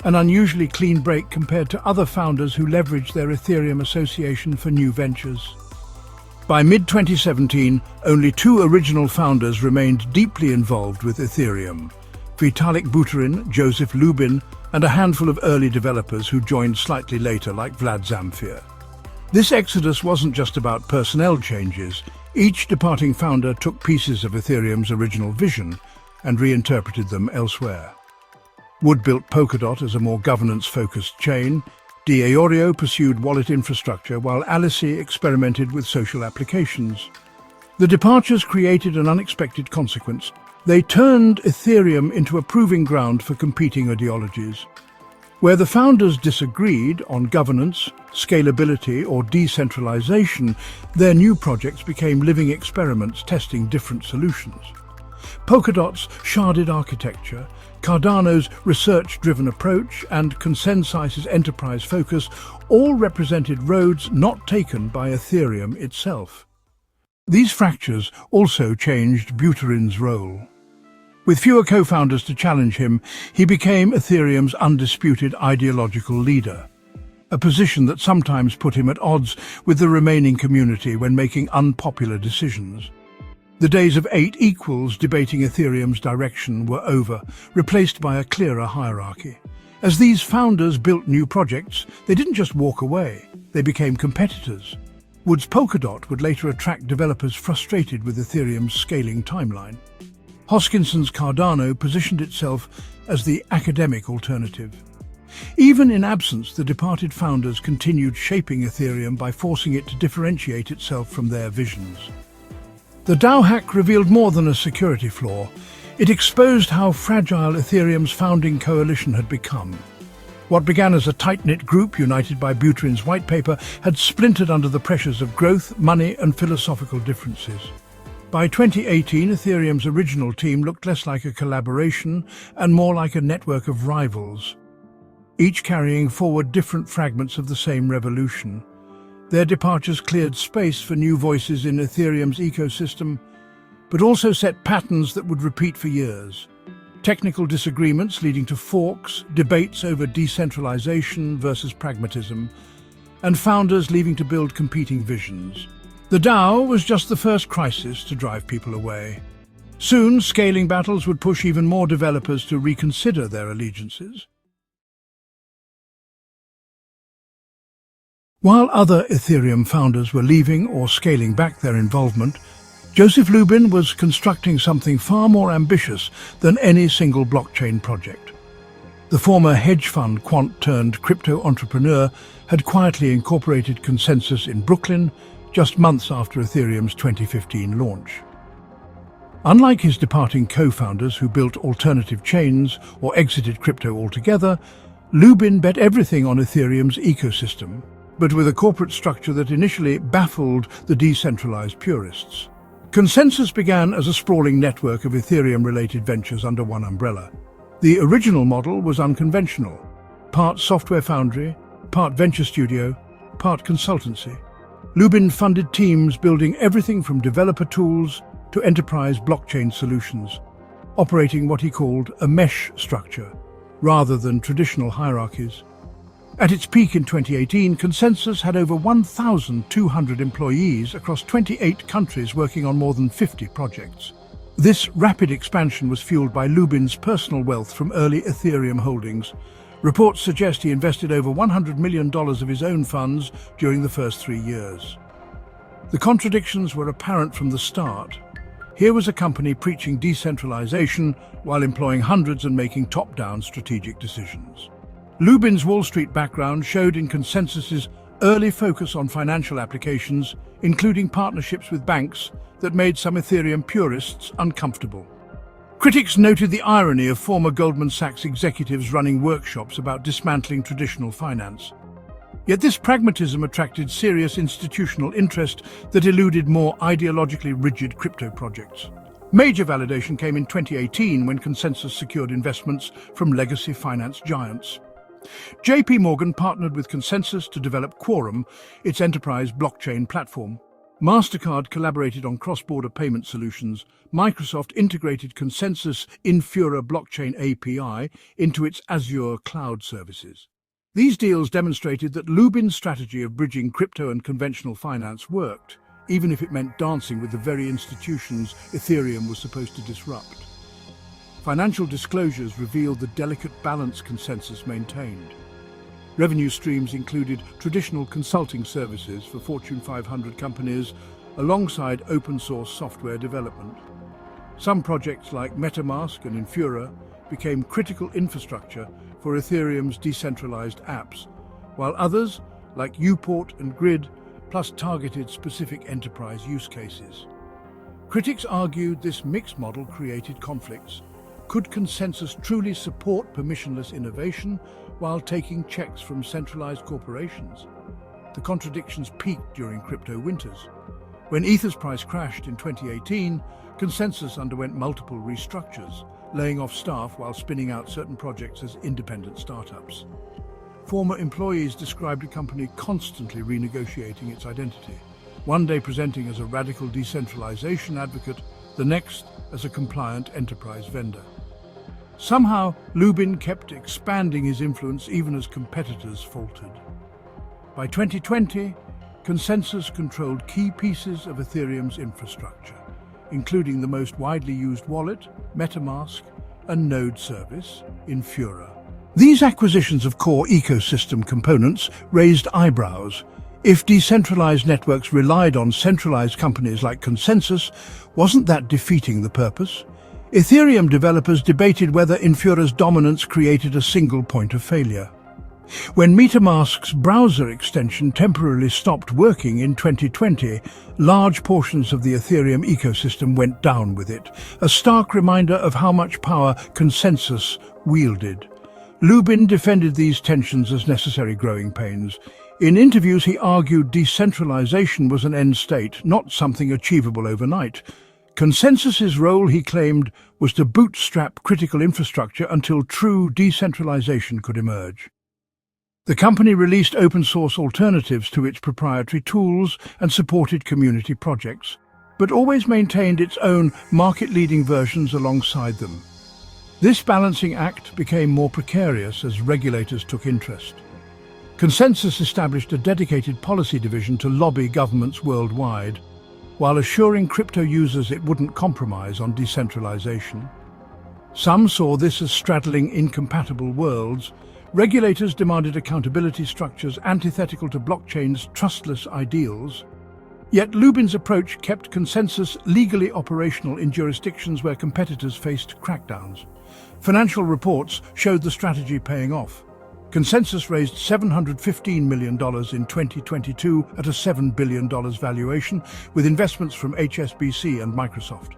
An unusually clean break compared to other founders who leveraged their Ethereum association for new ventures. By mid-2017, only 2 original founders remained deeply involved with Ethereum: Vitalik Buterin, Joseph Lubin, and a handful of early developers who joined slightly later, like Vlad Zamfir. This exodus wasn't just about personnel changes. Each departing founder took pieces of Ethereum's original vision and reinterpreted them elsewhere. Wood built Polkadot as a more governance-focused chain. D'Iorio pursued wallet infrastructure, while Alisi experimented with social applications. The departures created an unexpected consequence. They turned Ethereum into a proving ground for competing ideologies. Where the founders disagreed on governance, scalability, or decentralization, their new projects became living experiments testing different solutions. Polkadot's sharded architecture, Cardano's research-driven approach, and Consensys's enterprise focus all represented roads not taken by Ethereum itself. These fractures also changed Buterin's role. With fewer co-founders to challenge him, he became Ethereum's undisputed ideological leader, a position that sometimes put him at odds with the remaining community when making unpopular decisions. The days of 8 equals debating Ethereum's direction were over, replaced by a clearer hierarchy. As these founders built new projects, they didn't just walk away, they became competitors. Wood's Polkadot would later attract developers frustrated with Ethereum's scaling timeline. Hoskinson's Cardano positioned itself as the academic alternative. Even in absence, the departed founders continued shaping Ethereum by forcing it to differentiate itself from their visions. The DAO hack revealed more than a security flaw. It exposed how fragile Ethereum's founding coalition had become. What began as a tight-knit group united by Buterin's white paper had splintered under the pressures of growth, money, and philosophical differences. By 2018, Ethereum's original team looked less like a collaboration and more like a network of rivals, each carrying forward different fragments of the same revolution. Their departures cleared space for new voices in Ethereum's ecosystem, but also set patterns that would repeat for years. Technical disagreements leading to forks, debates over decentralization versus pragmatism, and founders leaving to build competing visions. The DAO was just the first crisis to drive people away. Soon, scaling battles would push even more developers to reconsider their allegiances. While other Ethereum founders were leaving or scaling back their involvement, Joseph Lubin was constructing something far more ambitious than any single blockchain project. The former hedge fund quant-turned-crypto entrepreneur had quietly incorporated Consensus in Brooklyn just months after Ethereum's 2015 launch. Unlike his departing co-founders who built alternative chains or exited crypto altogether, Lubin bet everything on Ethereum's ecosystem, but with a corporate structure that initially baffled the decentralized purists. Consensus began as a sprawling network of Ethereum-related ventures under one umbrella. The original model was unconventional, part software foundry, part venture studio, part consultancy. Lubin funded teams building everything from developer tools to enterprise blockchain solutions, operating what he called a mesh structure, rather than traditional hierarchies. At its peak in 2018, Consensus had over 1,200 employees across 28 countries working on more than 50 projects. This rapid expansion was fueled by Lubin's personal wealth from early Ethereum holdings. Reports suggest he invested over $100 million of his own funds during the first 3 years. The contradictions were apparent from the start. Here was a company preaching decentralization while employing hundreds and making top-down strategic decisions. Lubin's Wall Street background showed in Consensus's early focus on financial applications, including partnerships with banks that made some Ethereum purists uncomfortable. Critics noted the irony of former Goldman Sachs executives running workshops about dismantling traditional finance. Yet this pragmatism attracted serious institutional interest that eluded more ideologically rigid crypto projects. Major validation came in 2018 when Consensus secured investments from legacy finance giants. JP Morgan partnered with Consensus to develop Quorum, its enterprise blockchain platform. MasterCard collaborated on cross-border payment solutions. Microsoft integrated Consensus Infura blockchain API into its Azure cloud services. These deals demonstrated that Lubin's strategy of bridging crypto and conventional finance worked, even if it meant dancing with the very institutions Ethereum was supposed to disrupt. Financial disclosures revealed the delicate balance Consensus maintained. Revenue streams included traditional consulting services for Fortune 500 companies alongside open-source software development. Some projects like MetaMask and Infura became critical infrastructure for Ethereum's decentralized apps, while others, like Uport and Grid, plus targeted specific enterprise use cases. Critics argued this mixed model created conflicts. Could Consensus truly support permissionless innovation while taking checks from centralized corporations? The contradictions peaked during crypto winters. When Ether's price crashed in 2018, Consensus underwent multiple restructures, laying off staff while spinning out certain projects as independent startups. Former employees described the company constantly renegotiating its identity, one day presenting as a radical decentralization advocate, the next as a compliant enterprise vendor. Somehow, Lubin kept expanding his influence even as competitors faltered. By 2020, Consensus controlled key pieces of Ethereum's infrastructure, including the most widely used wallet, MetaMask, and node service, Infura. These acquisitions of core ecosystem components raised eyebrows. If decentralized networks relied on centralized companies like Consensus, wasn't that defeating the purpose? Ethereum developers debated whether Infura's dominance created a single point of failure. When MetaMask's browser extension temporarily stopped working in 2020, large portions of the Ethereum ecosystem went down with it, a stark reminder of how much power Consensus wielded. Lubin defended these tensions as necessary growing pains. In interviews, he argued decentralization was an end state, not something achievable overnight. Consensus's role, he claimed, was to bootstrap critical infrastructure until true decentralization could emerge. The company released open-source alternatives to its proprietary tools and supported community projects, but always maintained its own market-leading versions alongside them. This balancing act became more precarious as regulators took interest. Consensus established a dedicated policy division to lobby governments worldwide. while assuring crypto users it wouldn't compromise on decentralization. Some saw this as straddling incompatible worlds. Regulators demanded accountability structures antithetical to blockchain's trustless ideals. Yet Lubin's approach kept consensus legally operational in jurisdictions where competitors faced crackdowns. Financial reports showed the strategy paying off. Consensus raised $715 million in 2022 at a $7 billion valuation, with investments from HSBC and Microsoft.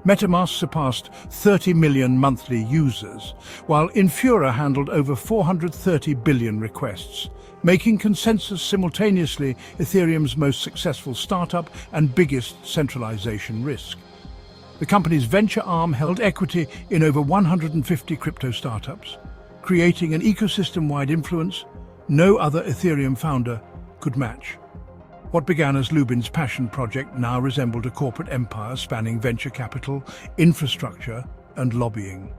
MetaMask surpassed 30 million monthly users, while Infura handled over 430 billion requests, making Consensus simultaneously Ethereum's most successful startup and biggest centralization risk. The company's venture arm held equity in over 150 crypto startups, creating an ecosystem-wide influence no other Ethereum founder could match. What began as Lubin's passion project now resembled a corporate empire spanning venture capital, infrastructure, and lobbying.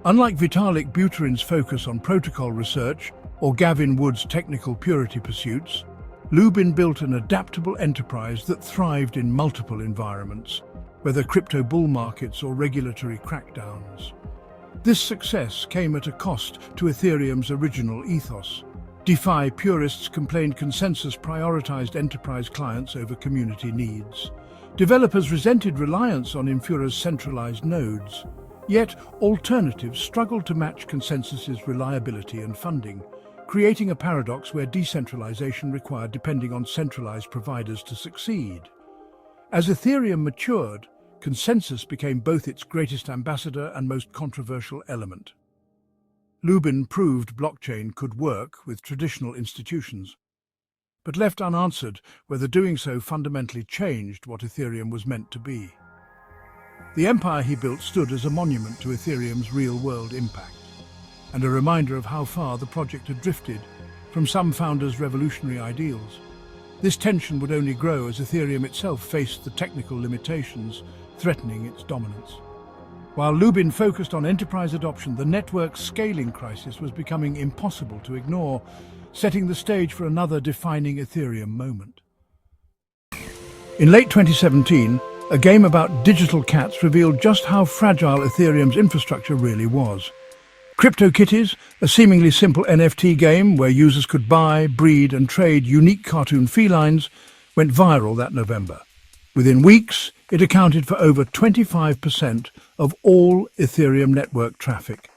Unlike Vitalik Buterin's focus on protocol research or Gavin Wood's technical purity pursuits, Lubin built an adaptable enterprise that thrived in multiple environments, whether crypto bull markets or regulatory crackdowns. This success came at a cost to Ethereum's original ethos. DeFi purists complained Consensus prioritized enterprise clients over community needs. Developers resented reliance on Infura's centralized nodes. Yet, alternatives struggled to match Consensus's reliability and funding, creating a paradox where decentralization required depending on centralized providers to succeed. As Ethereum matured, Consensus became both its greatest ambassador and most controversial element. Lubin proved blockchain could work with traditional institutions, but left unanswered whether doing so fundamentally changed what Ethereum was meant to be. The empire he built stood as a monument to Ethereum's real-world impact, and a reminder of how far the project had drifted from some founders' revolutionary ideals. This tension would only grow as Ethereum itself faced the technical limitations threatening its dominance. While Lubin focused on enterprise adoption, the network's scaling crisis was becoming impossible to ignore, setting the stage for another defining Ethereum moment. In late 2017, a game about digital cats revealed just how fragile Ethereum's infrastructure really was. CryptoKitties, a seemingly simple NFT game where users could buy, breed and trade unique cartoon felines, went viral that November. Within weeks, it accounted for over 25% of all Ethereum network traffic.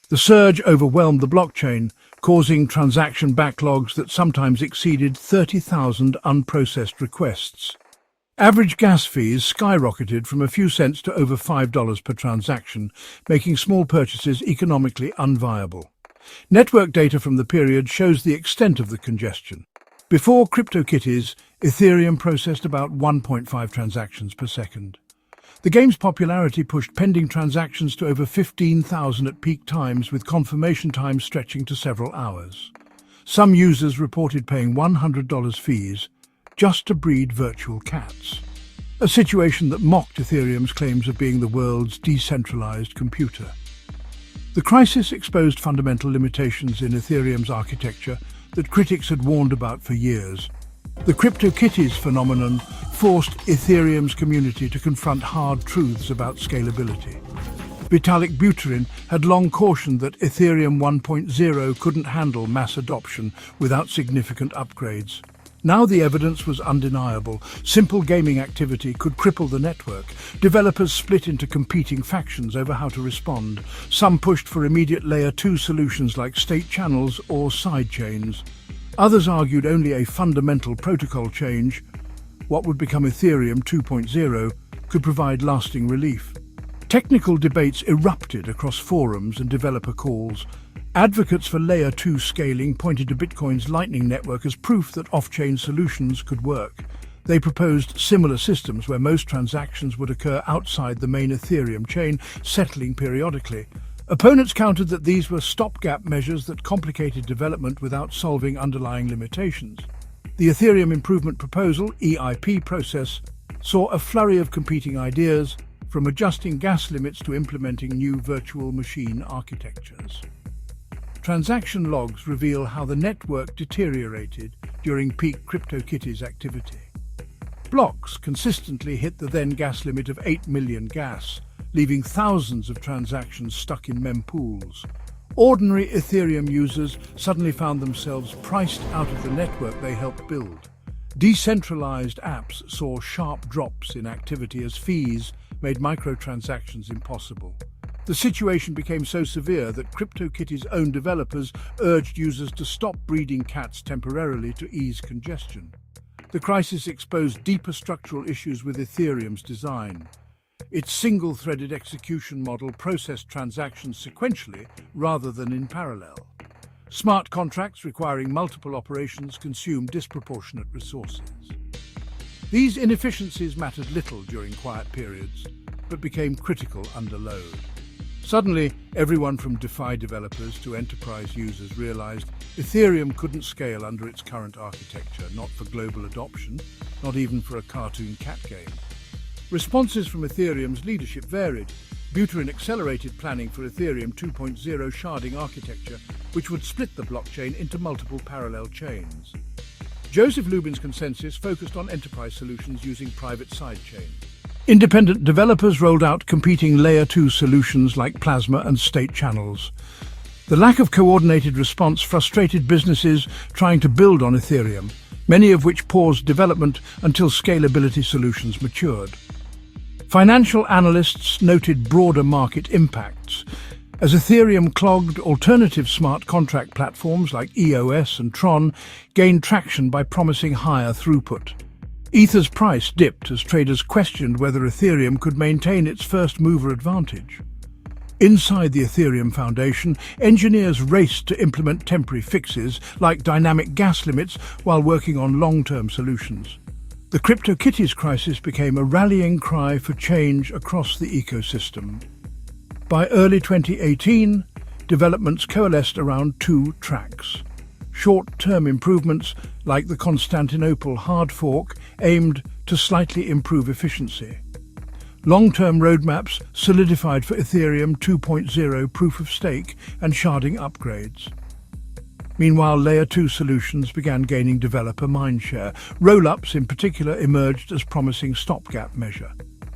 The surge overwhelmed the blockchain, causing transaction backlogs that sometimes exceeded 30,000 unprocessed requests. Average gas fees skyrocketed from a few cents to over $5 per transaction, making small purchases economically unviable. Network data from the period shows the extent of the congestion. Before CryptoKitties, Ethereum processed about 1.5 transactions per second. The game's popularity pushed pending transactions to over 15,000 at peak times, with confirmation times stretching to several hours. Some users reported paying $100 fees just to breed virtual cats, a situation that mocked Ethereum's claims of being the world's decentralized computer. The crisis exposed fundamental limitations in Ethereum's architecture that critics had warned about for years. The CryptoKitties phenomenon forced Ethereum's community to confront hard truths about scalability. Vitalik Buterin had long cautioned that Ethereum 1.0 couldn't handle mass adoption without significant upgrades. Now the evidence was undeniable. Simple gaming activity could cripple the network. Developers split into competing factions over how to respond. Some pushed for immediate Layer 2 solutions like state channels or sidechains. Others argued only a fundamental protocol change, what would become Ethereum 2.0, could provide lasting relief. Technical debates erupted across forums and developer calls. Advocates for Layer 2 scaling pointed to Bitcoin's Lightning Network as proof that off-chain solutions could work. They proposed similar systems where most transactions would occur outside the main Ethereum chain, settling periodically. Opponents countered that these were stopgap measures that complicated development without solving underlying limitations. The Ethereum Improvement Proposal (EIP) process saw a flurry of competing ideas, from adjusting gas limits to implementing new virtual machine architectures. Transaction logs reveal how the network deteriorated during peak CryptoKitties activity. Blocks consistently hit the then gas limit of 8 million gas, leaving thousands of transactions stuck in mempools. Ordinary Ethereum users suddenly found themselves priced out of the network they helped build. Decentralized apps saw sharp drops in activity as fees made microtransactions impossible. The situation became so severe that CryptoKitties' own developers urged users to stop breeding cats temporarily to ease congestion. The crisis exposed deeper structural issues with Ethereum's design. Its single-threaded execution model processed transactions sequentially rather than in parallel. Smart contracts requiring multiple operations consumed disproportionate resources. These inefficiencies mattered little during quiet periods, but became critical under load. Suddenly, everyone from DeFi developers to enterprise users realized Ethereum couldn't scale under its current architecture, not for global adoption, not even for a cartoon cat game. Responses from Ethereum's leadership varied. Buterin accelerated planning for Ethereum 2.0 sharding architecture, which would split the blockchain into multiple parallel chains. Joseph Lubin's consensus focused on enterprise solutions using private sidechains. Independent developers rolled out competing Layer 2 solutions like Plasma and state channels. The lack of coordinated response frustrated businesses trying to build on Ethereum, many of which paused development until scalability solutions matured. Financial analysts noted broader market impacts. As Ethereum clogged, alternative smart contract platforms like EOS and Tron gained traction by promising higher throughput. Ether's price dipped as traders questioned whether Ethereum could maintain its first-mover advantage. Inside the Ethereum Foundation, engineers raced to implement temporary fixes like dynamic gas limits while working on long-term solutions. The CryptoKitties crisis became a rallying cry for change across the ecosystem. By early 2018, developments coalesced around two tracks. Short-term improvements like the Constantinople hard fork aimed to slightly improve efficiency. Long-term roadmaps solidified for Ethereum 2.0 proof-of-stake and sharding upgrades. Meanwhile, Layer 2 solutions began gaining developer mindshare. Roll-ups in particular emerged as promising stopgap measure.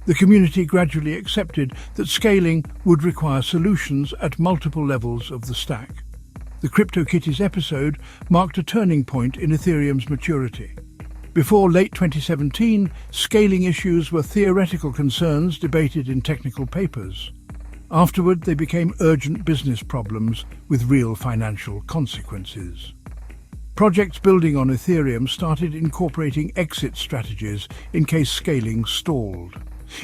The community gradually accepted that scaling would require solutions at multiple levels of the stack. The CryptoKitties episode marked a turning point in Ethereum's maturity. Before late 2017, scaling issues were theoretical concerns debated in technical papers. Afterward, they became urgent business problems with real financial consequences. Projects building on Ethereum started incorporating exit strategies in case scaling stalled.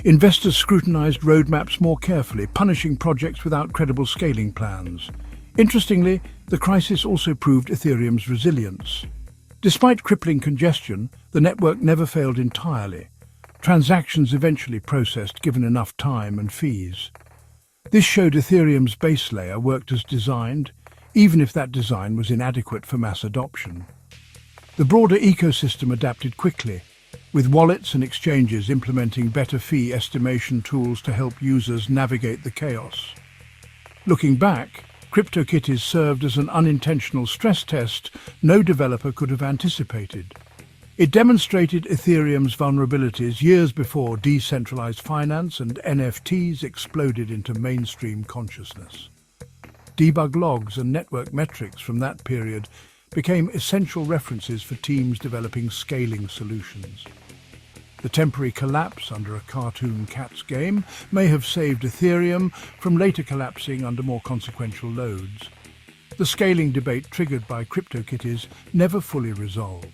Investors scrutinized roadmaps more carefully, punishing projects without credible scaling plans. Interestingly, the crisis also proved Ethereum's resilience. Despite crippling congestion, the network never failed entirely. Transactions eventually processed given enough time and fees. This showed Ethereum's base layer worked as designed, even if that design was inadequate for mass adoption. The broader ecosystem adapted quickly, with wallets and exchanges implementing better fee estimation tools to help users navigate the chaos. Looking back, CryptoKitties served as an unintentional stress test no developer could have anticipated. It demonstrated Ethereum's vulnerabilities years before decentralized finance and NFTs exploded into mainstream consciousness. Debug logs and network metrics from that period became essential references for teams developing scaling solutions. The temporary collapse under a cartoon cat's game may have saved Ethereum from later collapsing under more consequential loads. The scaling debate triggered by CryptoKitties never fully resolved.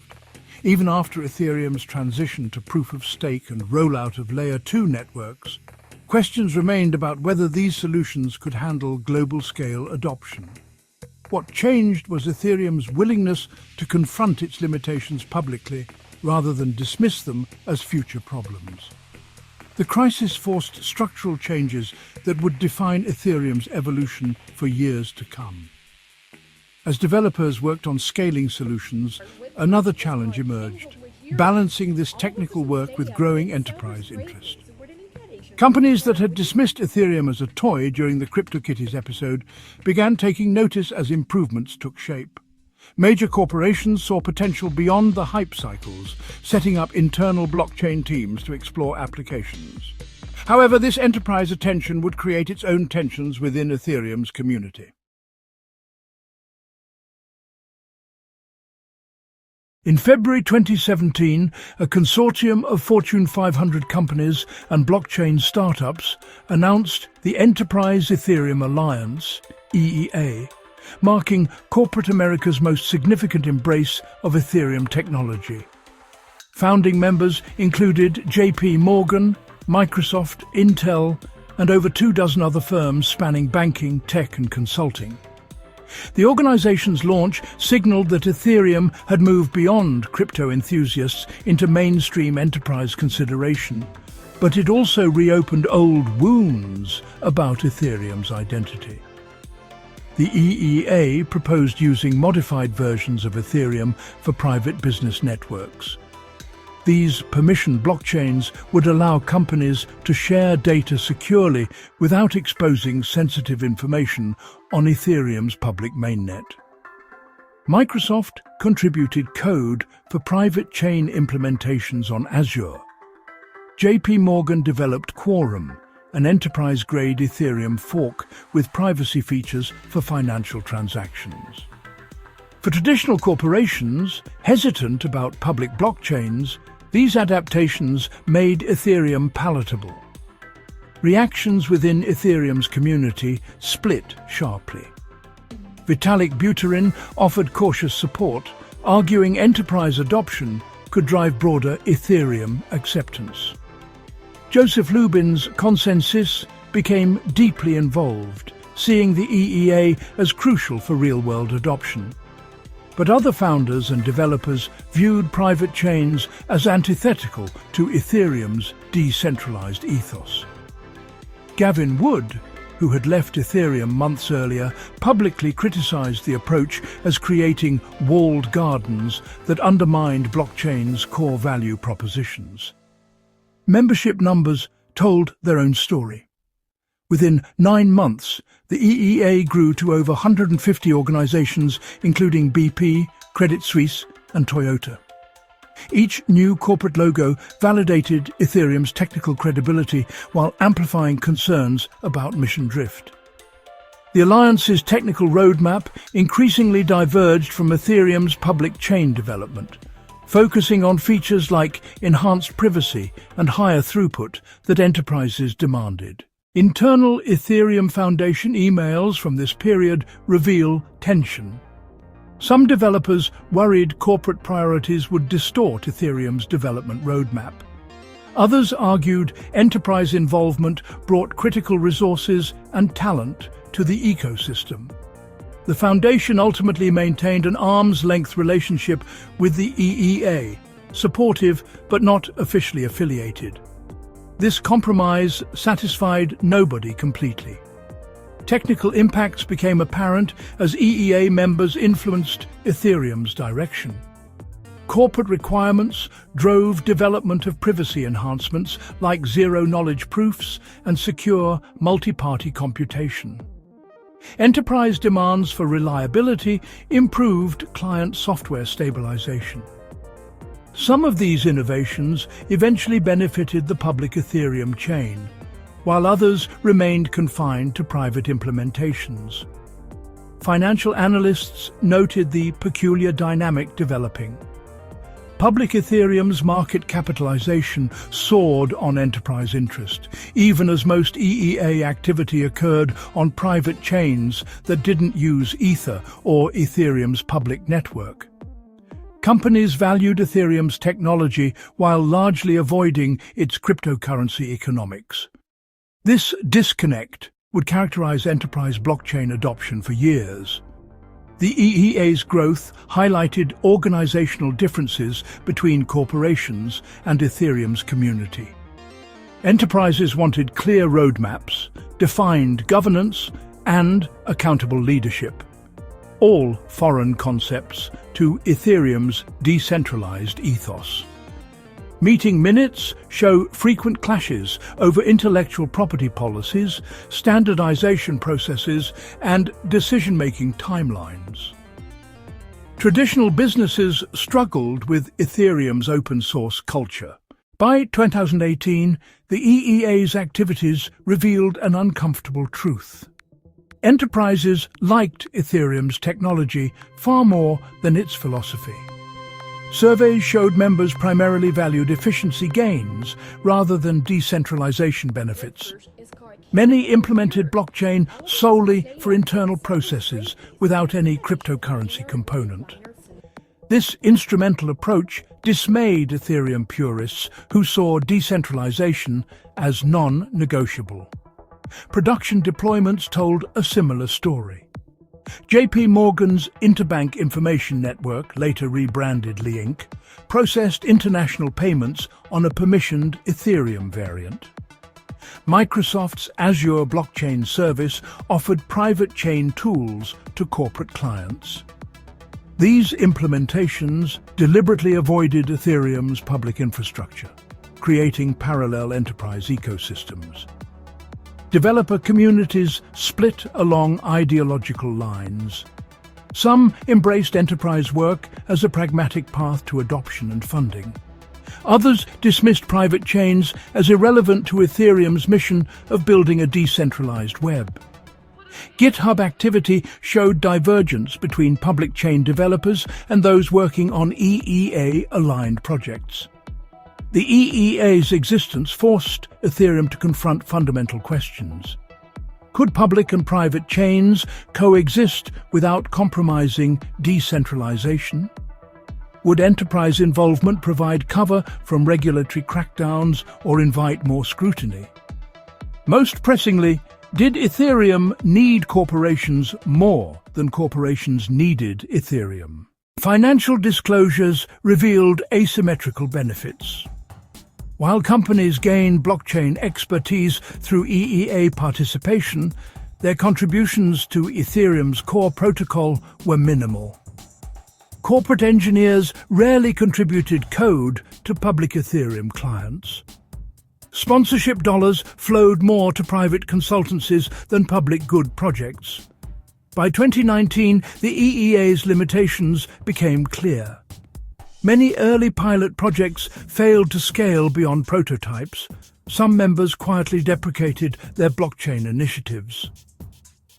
Even after Ethereum's transition to proof-of-stake and rollout of Layer 2 networks, questions remained about whether these solutions could handle global-scale adoption. What changed was Ethereum's willingness to confront its limitations publicly rather than dismiss them as future problems. The crisis forced structural changes that would define Ethereum's evolution for years to come. As developers worked on scaling solutions, another challenge emerged, balancing this technical work with growing enterprise interest. Companies that had dismissed Ethereum as a toy during the CryptoKitties episode began taking notice as improvements took shape. Major corporations saw potential beyond the hype cycles, setting up internal blockchain teams to explore applications. However, this enterprise attention would create its own tensions within Ethereum's community. In February 2017, a consortium of Fortune 500 companies and blockchain startups announced the Enterprise Ethereum Alliance, EEA, marking corporate America's most significant embrace of Ethereum technology. Founding members included JP Morgan, Microsoft, Intel, and over 24 other firms spanning banking, tech, and consulting. The organization's launch signaled that Ethereum had moved beyond crypto enthusiasts into mainstream enterprise consideration, but it also reopened old wounds about Ethereum's identity. The EEA proposed using modified versions of Ethereum for private business networks. These permissioned blockchains would allow companies to share data securely without exposing sensitive information on Ethereum's public mainnet. Microsoft contributed code for private chain implementations on Azure. JP Morgan developed Quorum, an enterprise-grade Ethereum fork with privacy features for financial transactions. For traditional corporations hesitant about public blockchains, these adaptations made Ethereum palatable. Reactions within Ethereum's community split sharply. Vitalik Buterin offered cautious support, arguing enterprise adoption could drive broader Ethereum acceptance. Joseph Lubin's consensus became deeply involved, seeing the EEA as crucial for real-world adoption. But other founders and developers viewed private chains as antithetical to Ethereum's decentralized ethos. Gavin Wood, who had left Ethereum months earlier, publicly criticized the approach as creating walled gardens that undermined blockchain's core value propositions. Membership numbers told their own story. Within 9 months, the EEA grew to over 150 organizations, including BP, Credit Suisse, and Toyota. Each new corporate logo validated Ethereum's technical credibility while amplifying concerns about mission drift. The alliance's technical roadmap increasingly diverged from Ethereum's public chain development, focusing on features like enhanced privacy and higher throughput that enterprises demanded. Internal Ethereum Foundation emails from this period reveal tension. Some developers worried corporate priorities would distort Ethereum's development roadmap. Others argued enterprise involvement brought critical resources and talent to the ecosystem. The foundation ultimately maintained an arm's-length relationship with the EEA, supportive but not officially affiliated. This compromise satisfied nobody completely. Technical impacts became apparent as EEA members influenced Ethereum's direction. Corporate requirements drove development of privacy enhancements like zero-knowledge proofs and secure multi-party computation. Enterprise demands for reliability improved client software stabilization. Some of these innovations eventually benefited the public Ethereum chain, while others remained confined to private implementations. Financial analysts noted the peculiar dynamic developing. Public Ethereum's market capitalization soared on enterprise interest, even as most EEA activity occurred on private chains that didn't use Ether or Ethereum's public network. Companies valued Ethereum's technology while largely avoiding its cryptocurrency economics. This disconnect would characterize enterprise blockchain adoption for years. The EEA's growth highlighted organizational differences between corporations and Ethereum's community. Enterprises wanted clear roadmaps, defined governance, and accountable leadership. All foreign concepts to Ethereum's decentralized ethos. Meeting minutes show frequent clashes over intellectual property policies, standardization processes, and decision-making timelines. Traditional businesses struggled with Ethereum's open-source culture. By 2018, the EEA's activities revealed an uncomfortable truth. Enterprises liked Ethereum's technology far more than its philosophy. Surveys showed members primarily valued efficiency gains rather than decentralization benefits. Many implemented blockchain solely for internal processes without any cryptocurrency component. This instrumental approach dismayed Ethereum purists who saw decentralization as non-negotiable. Production deployments told a similar story. JP Morgan's Interbank Information Network, later rebranded Link, processed international payments on a permissioned Ethereum variant. Microsoft's Azure blockchain service offered private chain tools to corporate clients. These implementations deliberately avoided Ethereum's public infrastructure, creating parallel enterprise ecosystems. Developer communities split along ideological lines. Some embraced enterprise work as a pragmatic path to adoption and funding. Others dismissed private chains as irrelevant to Ethereum's mission of building a decentralized web. GitHub activity showed divergence between public chain developers and those working on EEA-aligned projects. The EEA's existence forced Ethereum to confront fundamental questions. Could public and private chains coexist without compromising decentralization? Would enterprise involvement provide cover from regulatory crackdowns or invite more scrutiny? Most pressingly, did Ethereum need corporations more than corporations needed Ethereum? Financial disclosures revealed asymmetrical benefits. While companies gained blockchain expertise through EEA participation, their contributions to Ethereum's core protocol were minimal. Corporate engineers rarely contributed code to public Ethereum clients. Sponsorship dollars flowed more to private consultancies than public good projects. By 2019, the EEA's limitations became clear. Many early pilot projects failed to scale beyond prototypes. Some members quietly deprecated their blockchain initiatives.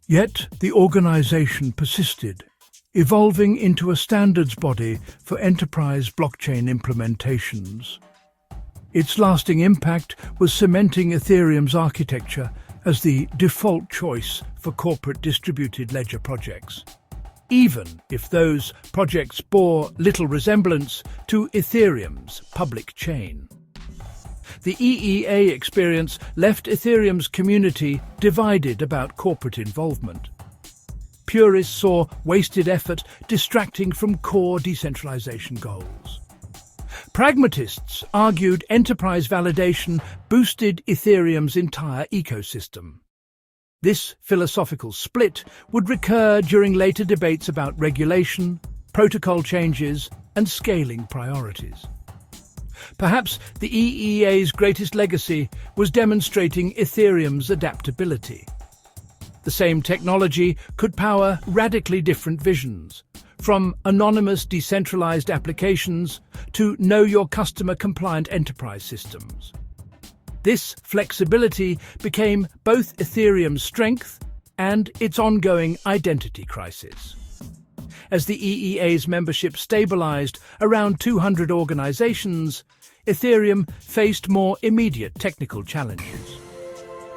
Yet the organization persisted, evolving into a standards body for enterprise blockchain implementations. Its lasting impact was cementing Ethereum's architecture as the default choice for corporate distributed ledger projects, even if those projects bore little resemblance to Ethereum's public chain. The EEA experience left Ethereum's community divided about corporate involvement. Purists saw wasted effort distracting from core decentralization goals. Pragmatists argued enterprise validation boosted Ethereum's entire ecosystem. This philosophical split would recur during later debates about regulation, protocol changes, and scaling priorities. Perhaps the EEA's greatest legacy was demonstrating Ethereum's adaptability. The same technology could power radically different visions, from anonymous decentralized applications to know-your-customer-compliant enterprise systems. This flexibility became both Ethereum's strength and its ongoing identity crisis. As the EEA's membership stabilized around 200 organizations, Ethereum faced more immediate technical challenges.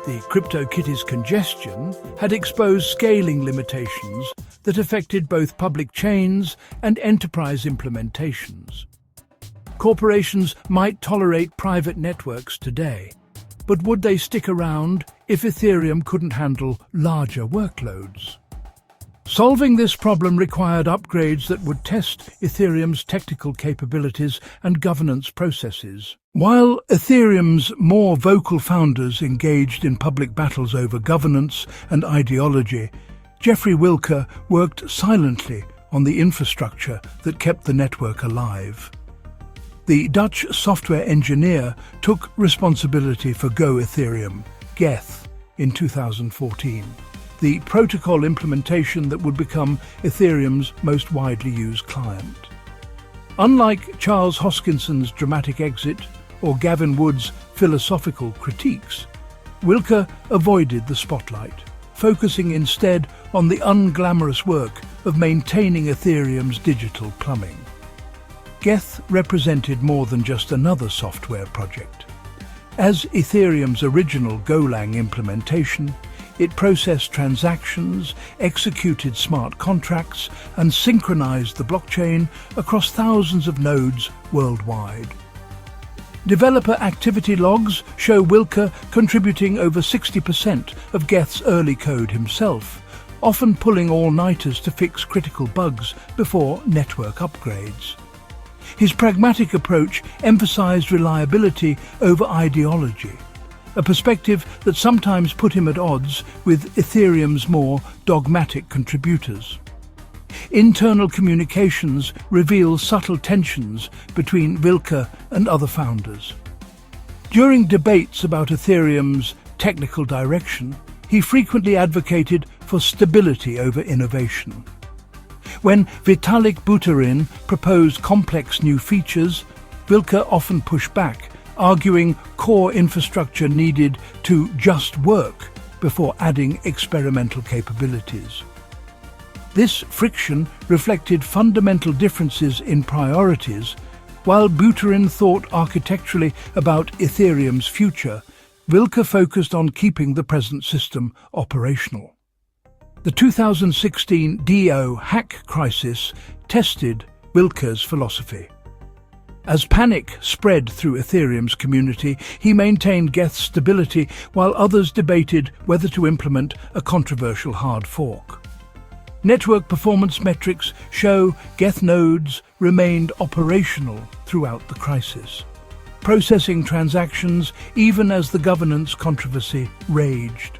The CryptoKitties congestion had exposed scaling limitations that affected both public chains and enterprise implementations. Corporations might tolerate private networks today, but would they stick around if Ethereum couldn't handle larger workloads? Solving this problem required upgrades that would test Ethereum's technical capabilities and governance processes. While Ethereum's more vocal founders engaged in public battles over governance and ideology, Jeffrey Wilker worked silently on the infrastructure that kept the network alive. The Dutch software engineer took responsibility for Go Ethereum, Geth, in 2014. the protocol implementation that would become Ethereum's most widely used client. Unlike Charles Hoskinson's dramatic exit or Gavin Wood's philosophical critiques, Wilke avoided the spotlight, focusing instead on the unglamorous work of maintaining Ethereum's digital plumbing. Geth represented more than just another software project. As Ethereum's original Golang implementation, it processed transactions, executed smart contracts, and synchronized the blockchain across thousands of nodes worldwide. Developer activity logs show Wilke contributing over 60% of Geth's early code himself, often pulling all-nighters to fix critical bugs before network upgrades. His pragmatic approach emphasized reliability over ideology, a perspective that sometimes put him at odds with Ethereum's more dogmatic contributors. Internal communications reveal subtle tensions between Wilke and other founders. During debates about Ethereum's technical direction, he frequently advocated for stability over innovation. When Vitalik Buterin proposed complex new features, Wilke often pushed back, arguing core infrastructure needed to just work before adding experimental capabilities. This friction reflected fundamental differences in priorities. While Buterin thought architecturally about Ethereum's future, Wilke focused on keeping the present system operational. The 2016 DAO hack crisis tested Wilke's philosophy. As panic spread through Ethereum's community, he maintained Geth's stability while others debated whether to implement a controversial hard fork. Network performance metrics show Geth nodes remained operational throughout the crisis, processing transactions even as the governance controversy raged.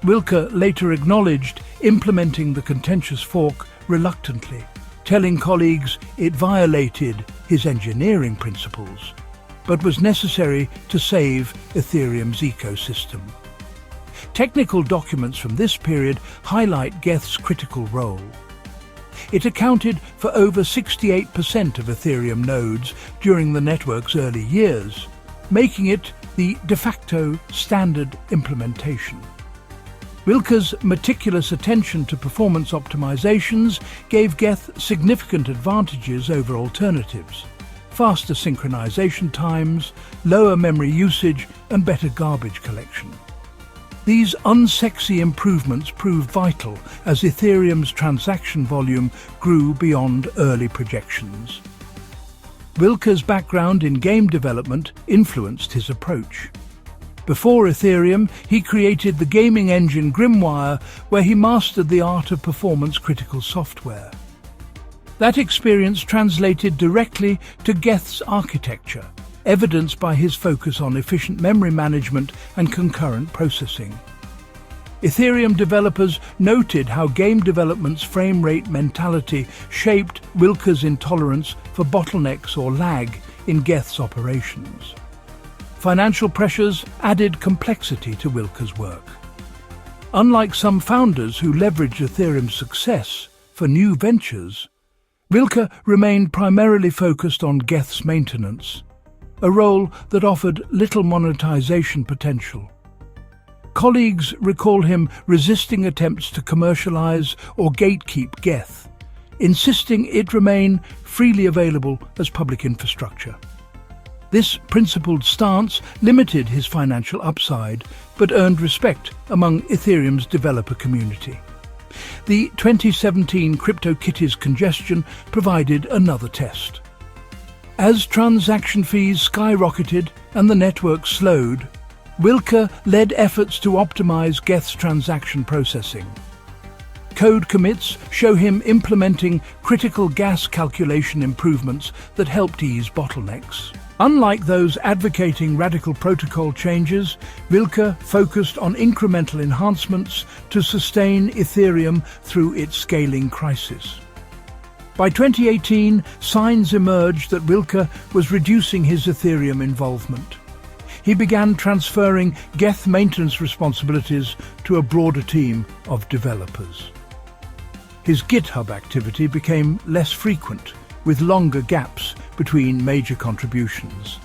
Wilke later acknowledged implementing the contentious fork reluctantly, telling colleagues it violated his engineering principles, but was necessary to save Ethereum's ecosystem. Technical documents from this period highlight Geth's critical role. It accounted for over 68% of Ethereum nodes during the network's early years, making it the de facto standard implementation. Wilke's meticulous attention to performance optimizations gave Geth significant advantages over alternatives: faster synchronization times, lower memory usage, and better garbage collection. These unsexy improvements proved vital as Ethereum's transaction volume grew beyond early projections. Wilke's background in game development influenced his approach. Before Ethereum, he created the gaming engine Grimoire, where he mastered the art of performance-critical software. That experience translated directly to Geth's architecture, evidenced by his focus on efficient memory management and concurrent processing. Ethereum developers noted how game development's frame rate mentality shaped Wilke's intolerance for bottlenecks or lag in Geth's operations. Financial pressures added complexity to Wilke's work. Unlike some founders who leveraged Ethereum's success for new ventures, Wilke remained primarily focused on Geth's maintenance, a role that offered little monetization potential. Colleagues recall him resisting attempts to commercialize or gatekeep Geth, insisting it remain freely available as public infrastructure. This principled stance limited his financial upside, but earned respect among Ethereum's developer community. The 2017 CryptoKitties congestion provided another test. As transaction fees skyrocketed and the network slowed, Wilke led efforts to optimize Geth's transaction processing. Code commits show him implementing critical gas calculation improvements that helped ease bottlenecks. Unlike those advocating radical protocol changes, Wilke focused on incremental enhancements to sustain Ethereum through its scaling crisis. By 2018, signs emerged that Wilke was reducing his Ethereum involvement. he began transferring Geth maintenance responsibilities to a broader team of developers. His GitHub activity became less frequent, with longer gaps between major contributions.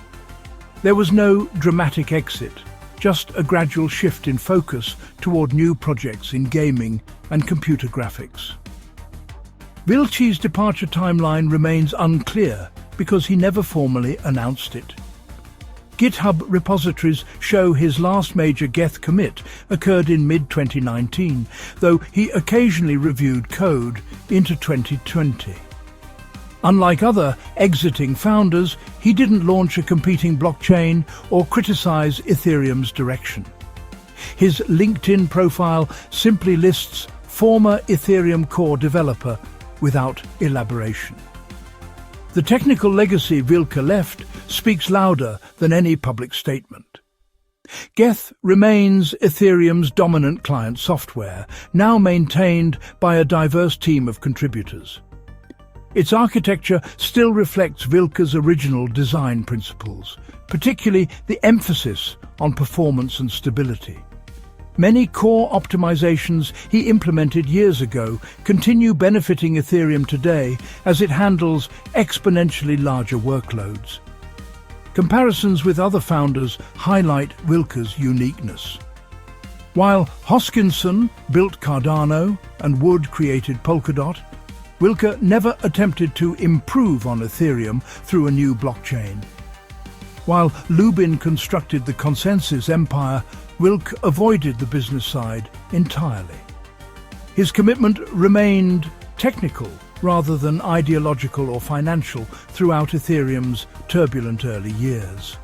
There was no dramatic exit, just a gradual shift in focus toward new projects in gaming and computer graphics. Vilchi's departure timeline remains unclear because he never formally announced it. GitHub repositories show his last major Geth commit occurred in mid-2019, though he occasionally reviewed code into 2020. Unlike other exiting founders, he didn't launch a competing blockchain or criticize Ethereum's direction. His LinkedIn profile simply lists former Ethereum core developer without elaboration. The technical legacy Vilka left speaks louder than any public statement. Geth remains Ethereum's dominant client software, now maintained by a diverse team of contributors. Its architecture still reflects Vilka's original design principles, particularly the emphasis on performance and stability. Many core optimizations he implemented years ago continue benefiting Ethereum today as it handles exponentially larger workloads. Comparisons with other founders highlight Vilka's uniqueness. While Hoskinson built Cardano and Wood created Polkadot, Vilka never attempted to improve on Ethereum through a new blockchain. While Lubin constructed the consensus empire, Vilka avoided the business side entirely. His commitment remained technical rather than ideological or financial throughout Ethereum's turbulent early years.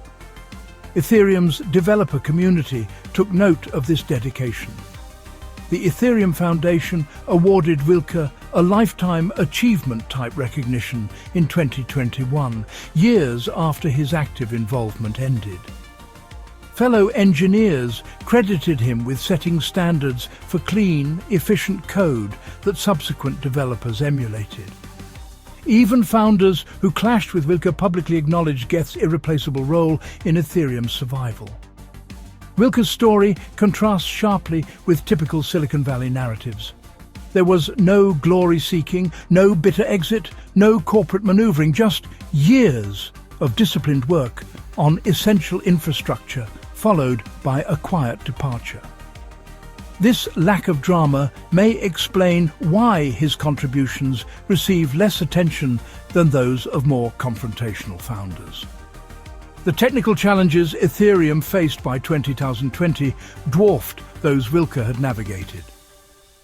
Ethereum's developer community took note of this dedication. The Ethereum Foundation awarded Vilka a Lifetime Achievement-type recognition in 2021, years after his active involvement ended. Fellow engineers credited him with setting standards for clean, efficient code that subsequent developers emulated. Even founders who clashed with Vilka publicly acknowledged Geth's irreplaceable role in Ethereum's survival. Vilka's story contrasts sharply with typical Silicon Valley narratives. There was no glory-seeking, no bitter exit, no corporate maneuvering, just years of disciplined work on essential infrastructure, followed by a quiet departure. This lack of drama may explain why his contributions receive less attention than those of more confrontational founders. The technical challenges Ethereum faced by 2020 dwarfed those Vilka had navigated.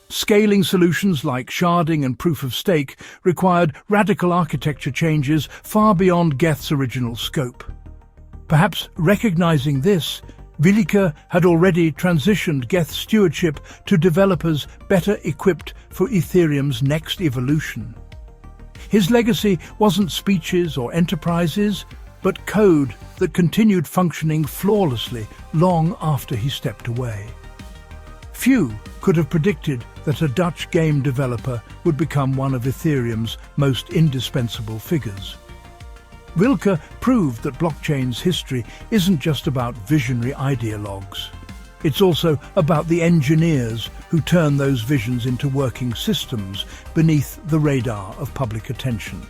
Scaling solutions like sharding and proof-of-stake required radical architecture changes far beyond Geth's original scope. Perhaps recognizing this, Vilka had already transitioned Geth's stewardship to developers better equipped for Ethereum's next evolution. His legacy wasn't speeches or enterprises, but code that continued functioning flawlessly long after he stepped away. Few could have predicted that a Dutch game developer would become one of Ethereum's most indispensable figures. Vilka proved that blockchain's history isn't just about visionary ideologues. It's also about the engineers who turn those visions into working systems beneath the radar of public attention.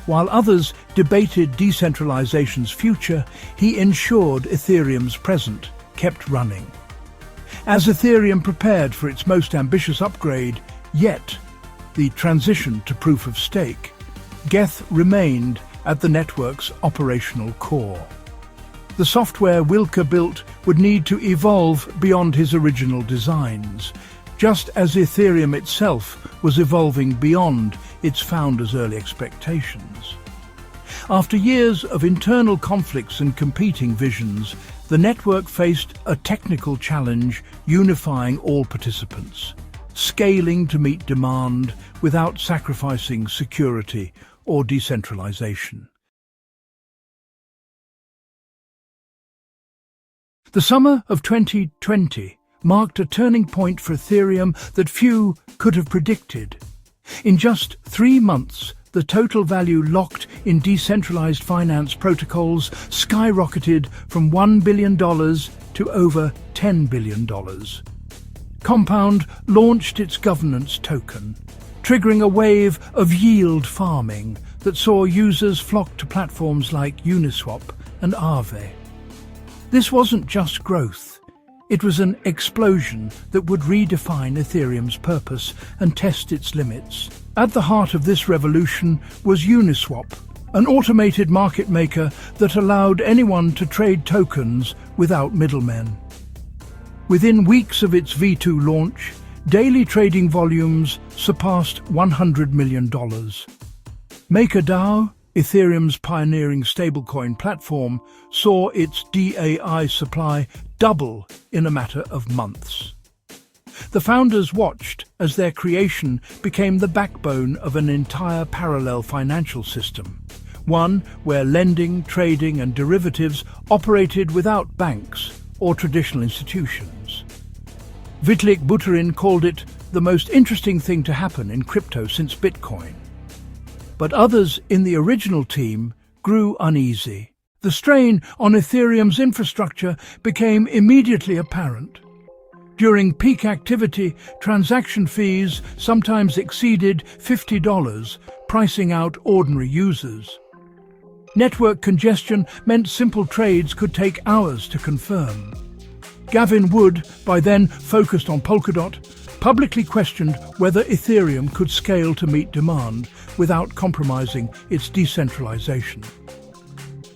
While others debated decentralization's future, he ensured Ethereum's present kept running. As Ethereum prepared for its most ambitious upgrade yet, the transition to proof-of-stake, Geth remained at the network's operational core. The software Vilka built would need to evolve beyond his original designs, just as Ethereum itself was evolving beyond its founders' early expectations. After years of internal conflicts and competing visions, the network faced a technical challenge unifying all participants, scaling to meet demand without sacrificing security or decentralization. The summer of 2020 marked a turning point for Ethereum that few could have predicted. In just 3 months, the total value locked in decentralized finance protocols skyrocketed from $1 billion to over $10 billion. Compound launched its governance token, triggering a wave of yield farming that saw users flock to platforms like Uniswap and Aave. This wasn't just growth. It was an explosion that would redefine Ethereum's purpose and test its limits. At the heart of this revolution was Uniswap, an automated market maker that allowed anyone to trade tokens without middlemen. Within weeks of its V2 launch, daily trading volumes surpassed $100 million. MakerDAO, Ethereum's pioneering stablecoin platform, saw its DAI supply double in a matter of months. The founders watched as their creation became the backbone of an entire parallel financial system, one where lending, trading and derivatives operated without banks or traditional institutions. Vitalik Buterin called it the most interesting thing to happen in crypto since Bitcoin. But others in the original team grew uneasy. The strain on Ethereum's infrastructure became immediately apparent. During peak activity, transaction fees sometimes exceeded $50, pricing out ordinary users. Network congestion meant simple trades could take hours to confirm. Gavin Wood, by then focused on Polkadot, publicly questioned whether Ethereum could scale to meet demand without compromising its decentralization.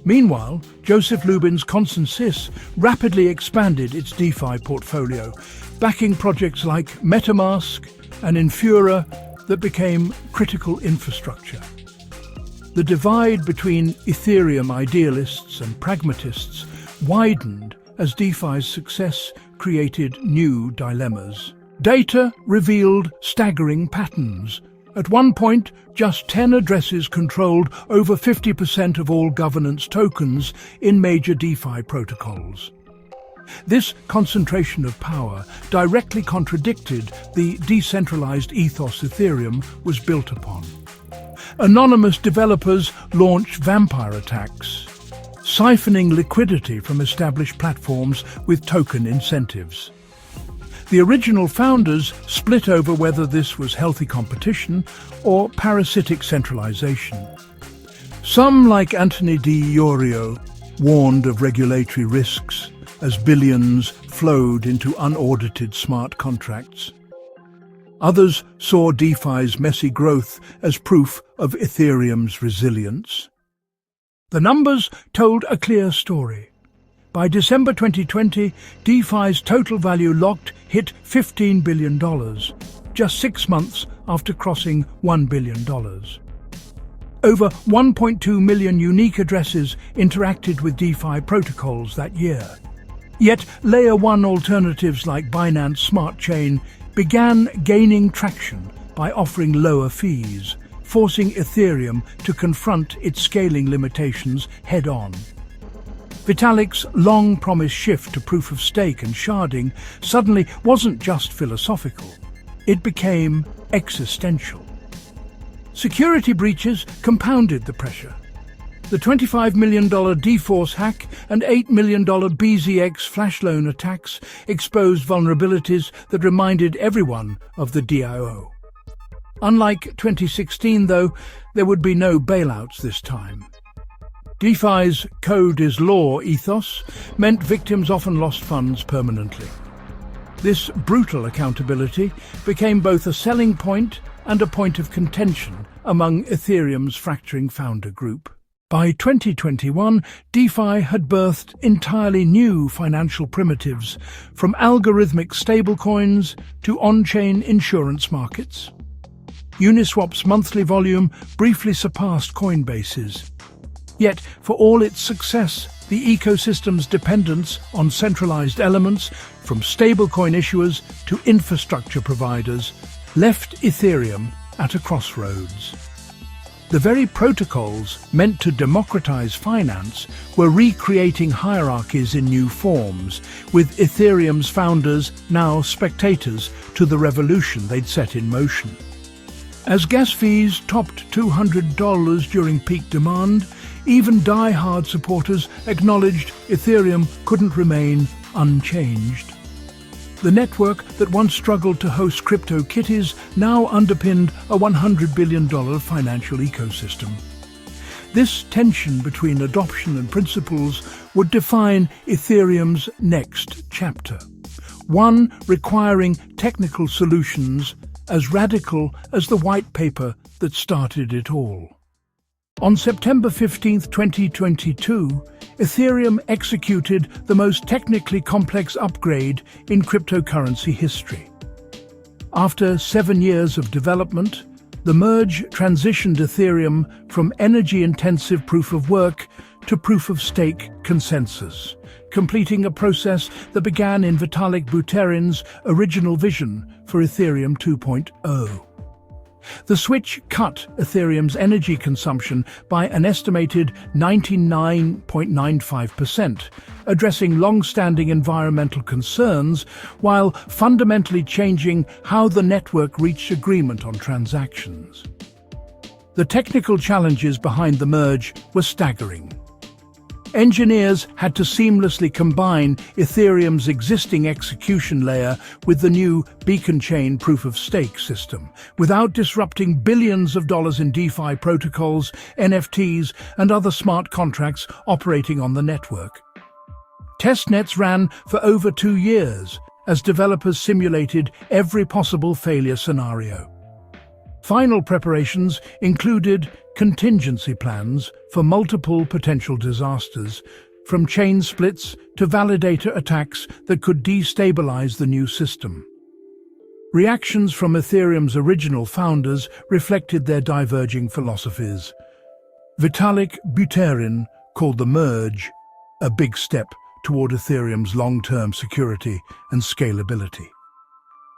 Meanwhile, Joseph Lubin's Consensus rapidly expanded its DeFi portfolio, backing projects like MetaMask and Infura that became critical infrastructure. The divide between Ethereum idealists and pragmatists widened as DeFi's success created new dilemmas. Data revealed staggering patterns. At one point, just 10 addresses controlled over 50% of all governance tokens in major DeFi protocols. This concentration of power directly contradicted the decentralized ethos Ethereum was built upon. Anonymous developers launched vampire attacks, siphoning liquidity from established platforms with token incentives. The original founders split over whether this was healthy competition or parasitic centralization. Some, like Anthony Di Iorio, warned of regulatory risks as billions flowed into unaudited smart contracts. Others saw DeFi's messy growth as proof of Ethereum's resilience. The numbers told a clear story. By December 2020, DeFi's total value locked hit $15 billion, just 6 months after crossing $1 billion. Over 1.2 million unique addresses interacted with DeFi protocols that year. Yet Layer 1 alternatives like Binance Smart Chain began gaining traction by offering lower fees, forcing Ethereum to confront its scaling limitations head-on. Vitalik's long-promised shift to proof-of-stake and sharding suddenly wasn't just philosophical. It became existential. Security breaches compounded the pressure. The $25 million DForce hack and $8 million BZX flash loan attacks exposed vulnerabilities that reminded everyone of the DAO. Unlike 2016, though, there would be no bailouts this time. DeFi's code is law ethos meant victims often lost funds permanently. This brutal accountability became both a selling point and a point of contention among Ethereum's fracturing founder group. By 2021, DeFi had birthed entirely new financial primitives, from algorithmic stablecoins to on-chain insurance markets. Uniswap's monthly volume briefly surpassed Coinbase's. Yet, for all its success, the ecosystem's dependence on centralized elements, from stablecoin issuers to infrastructure providers, left Ethereum at a crossroads. The very protocols meant to democratize finance were recreating hierarchies in new forms, with Ethereum's founders now spectators to the revolution they'd set in motion. As gas fees topped $200 during peak demand, even die-hard supporters acknowledged Ethereum couldn't remain unchanged. The network that once struggled to host crypto kitties now underpinned a $100 billion financial ecosystem. This tension between adoption and principles would define Ethereum's next chapter, one requiring technical solutions as radical as the white paper that started it all. On September 15, 2022, Ethereum executed the most technically complex upgrade in cryptocurrency history. After 7 years of development, the merge transitioned Ethereum from energy-intensive proof-of-work to proof-of-stake consensus, completing a process that began in Vitalik Buterin's original vision for Ethereum 2.0. The switch cut Ethereum's energy consumption by an estimated 99.95%, addressing long-standing environmental concerns while fundamentally changing how the network reached agreement on transactions. The technical challenges behind the merge were staggering. Engineers had to seamlessly combine Ethereum's existing execution layer with the new beacon chain proof-of-stake system, without disrupting billions of dollars in DeFi protocols, NFTs, and other smart contracts operating on the network. Testnets ran for over 2 years as developers simulated every possible failure scenario. Final preparations included contingency plans for multiple potential disasters, from chain splits to validator attacks that could destabilize the new system. Reactions from Ethereum's original founders reflected their diverging philosophies. Vitalik Buterin called the merge a big step toward Ethereum's long-term security and scalability.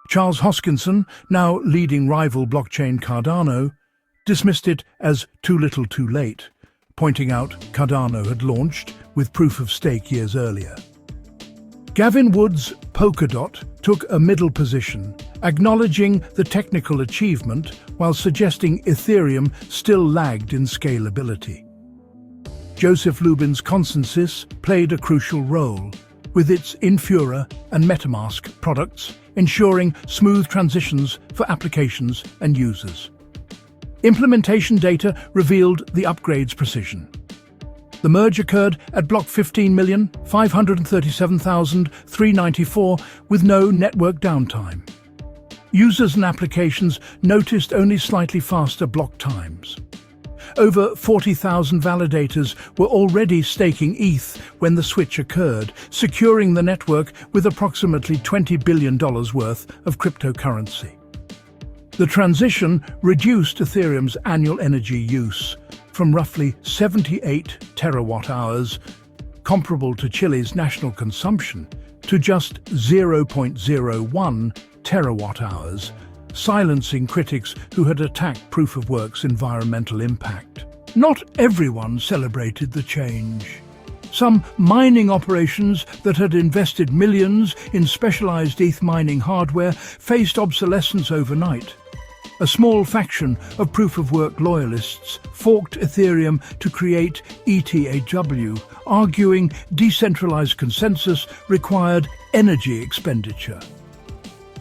Charles Hoskinson, now leading rival blockchain Cardano, dismissed it as too little too late, pointing out Cardano had launched with proof-of-stake years earlier. Gavin Wood's Polkadot took a middle position, acknowledging the technical achievement while suggesting Ethereum still lagged in scalability. Joseph Lubin's Consensus played a crucial role, with its Infura and MetaMask products ensuring smooth transitions for applications and users. Implementation data revealed the upgrade's precision. The merge occurred at block 15,537,394 with no network downtime. Users and applications noticed only slightly faster block times. Over 40,000 validators were already staking ETH when the switch occurred, securing the network with approximately $20 billion worth of cryptocurrency. The transition reduced Ethereum's annual energy use from roughly 78 terawatt-hours, comparable to Chile's national consumption, to just 0.01 terawatt-hours, silencing critics who had attacked proof-of-work's environmental impact. Not everyone celebrated the change. Some mining operations that had invested millions in specialized ETH mining hardware faced obsolescence overnight. A small faction of proof-of-work loyalists forked Ethereum to create ETHW, arguing decentralized consensus required energy expenditure.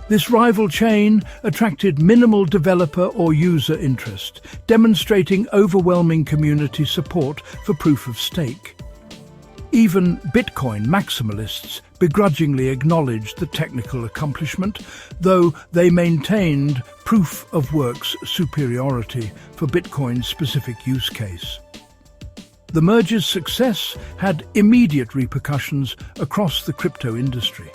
This rival chain attracted minimal developer or user interest, demonstrating overwhelming community support for proof-of-stake. Even Bitcoin maximalists begrudgingly acknowledged the technical accomplishment, though they maintained proof-of-work's superiority for Bitcoin's specific use case. The merger's success had immediate repercussions across the crypto industry.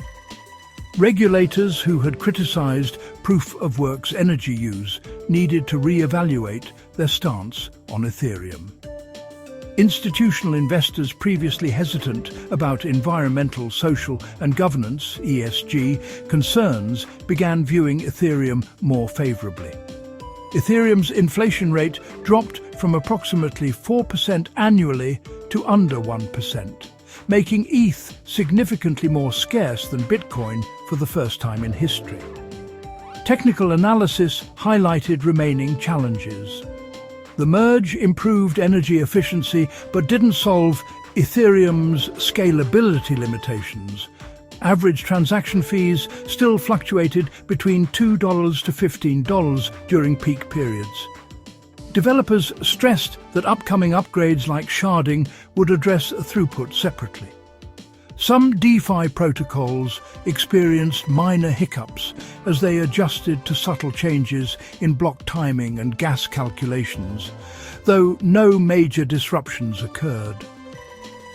Regulators who had criticized proof-of-work's energy use needed to re-evaluate their stance on Ethereum. Institutional investors previously hesitant about environmental, social, and governance (ESG) concerns began viewing Ethereum more favorably. Ethereum's inflation rate dropped from approximately 4% annually to under 1%, making ETH significantly more scarce than Bitcoin for the first time in history. technical analysis highlighted remaining challenges. The merge improved energy efficiency but didn't solve Ethereum's scalability limitations. Average transaction fees still fluctuated between $2 to $15 during peak periods. Developers stressed that upcoming upgrades like sharding would address throughput separately. Some DeFi protocols experienced minor hiccups as they adjusted to subtle changes in block timing and gas calculations, though no major disruptions occurred.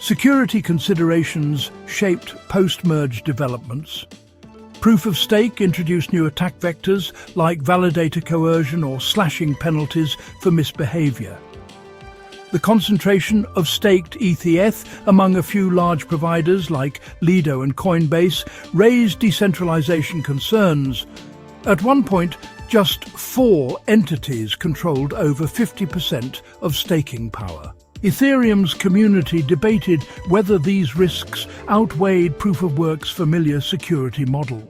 Security considerations shaped post-merge developments. Proof of stake introduced new attack vectors like validator coercion or slashing penalties for misbehavior. The concentration of staked ETH among a few large providers like Lido and Coinbase raised decentralization concerns. At one point, just 4 entities controlled over 50% of staking power. Ethereum's community debated whether these risks outweighed proof-of-work's familiar security model.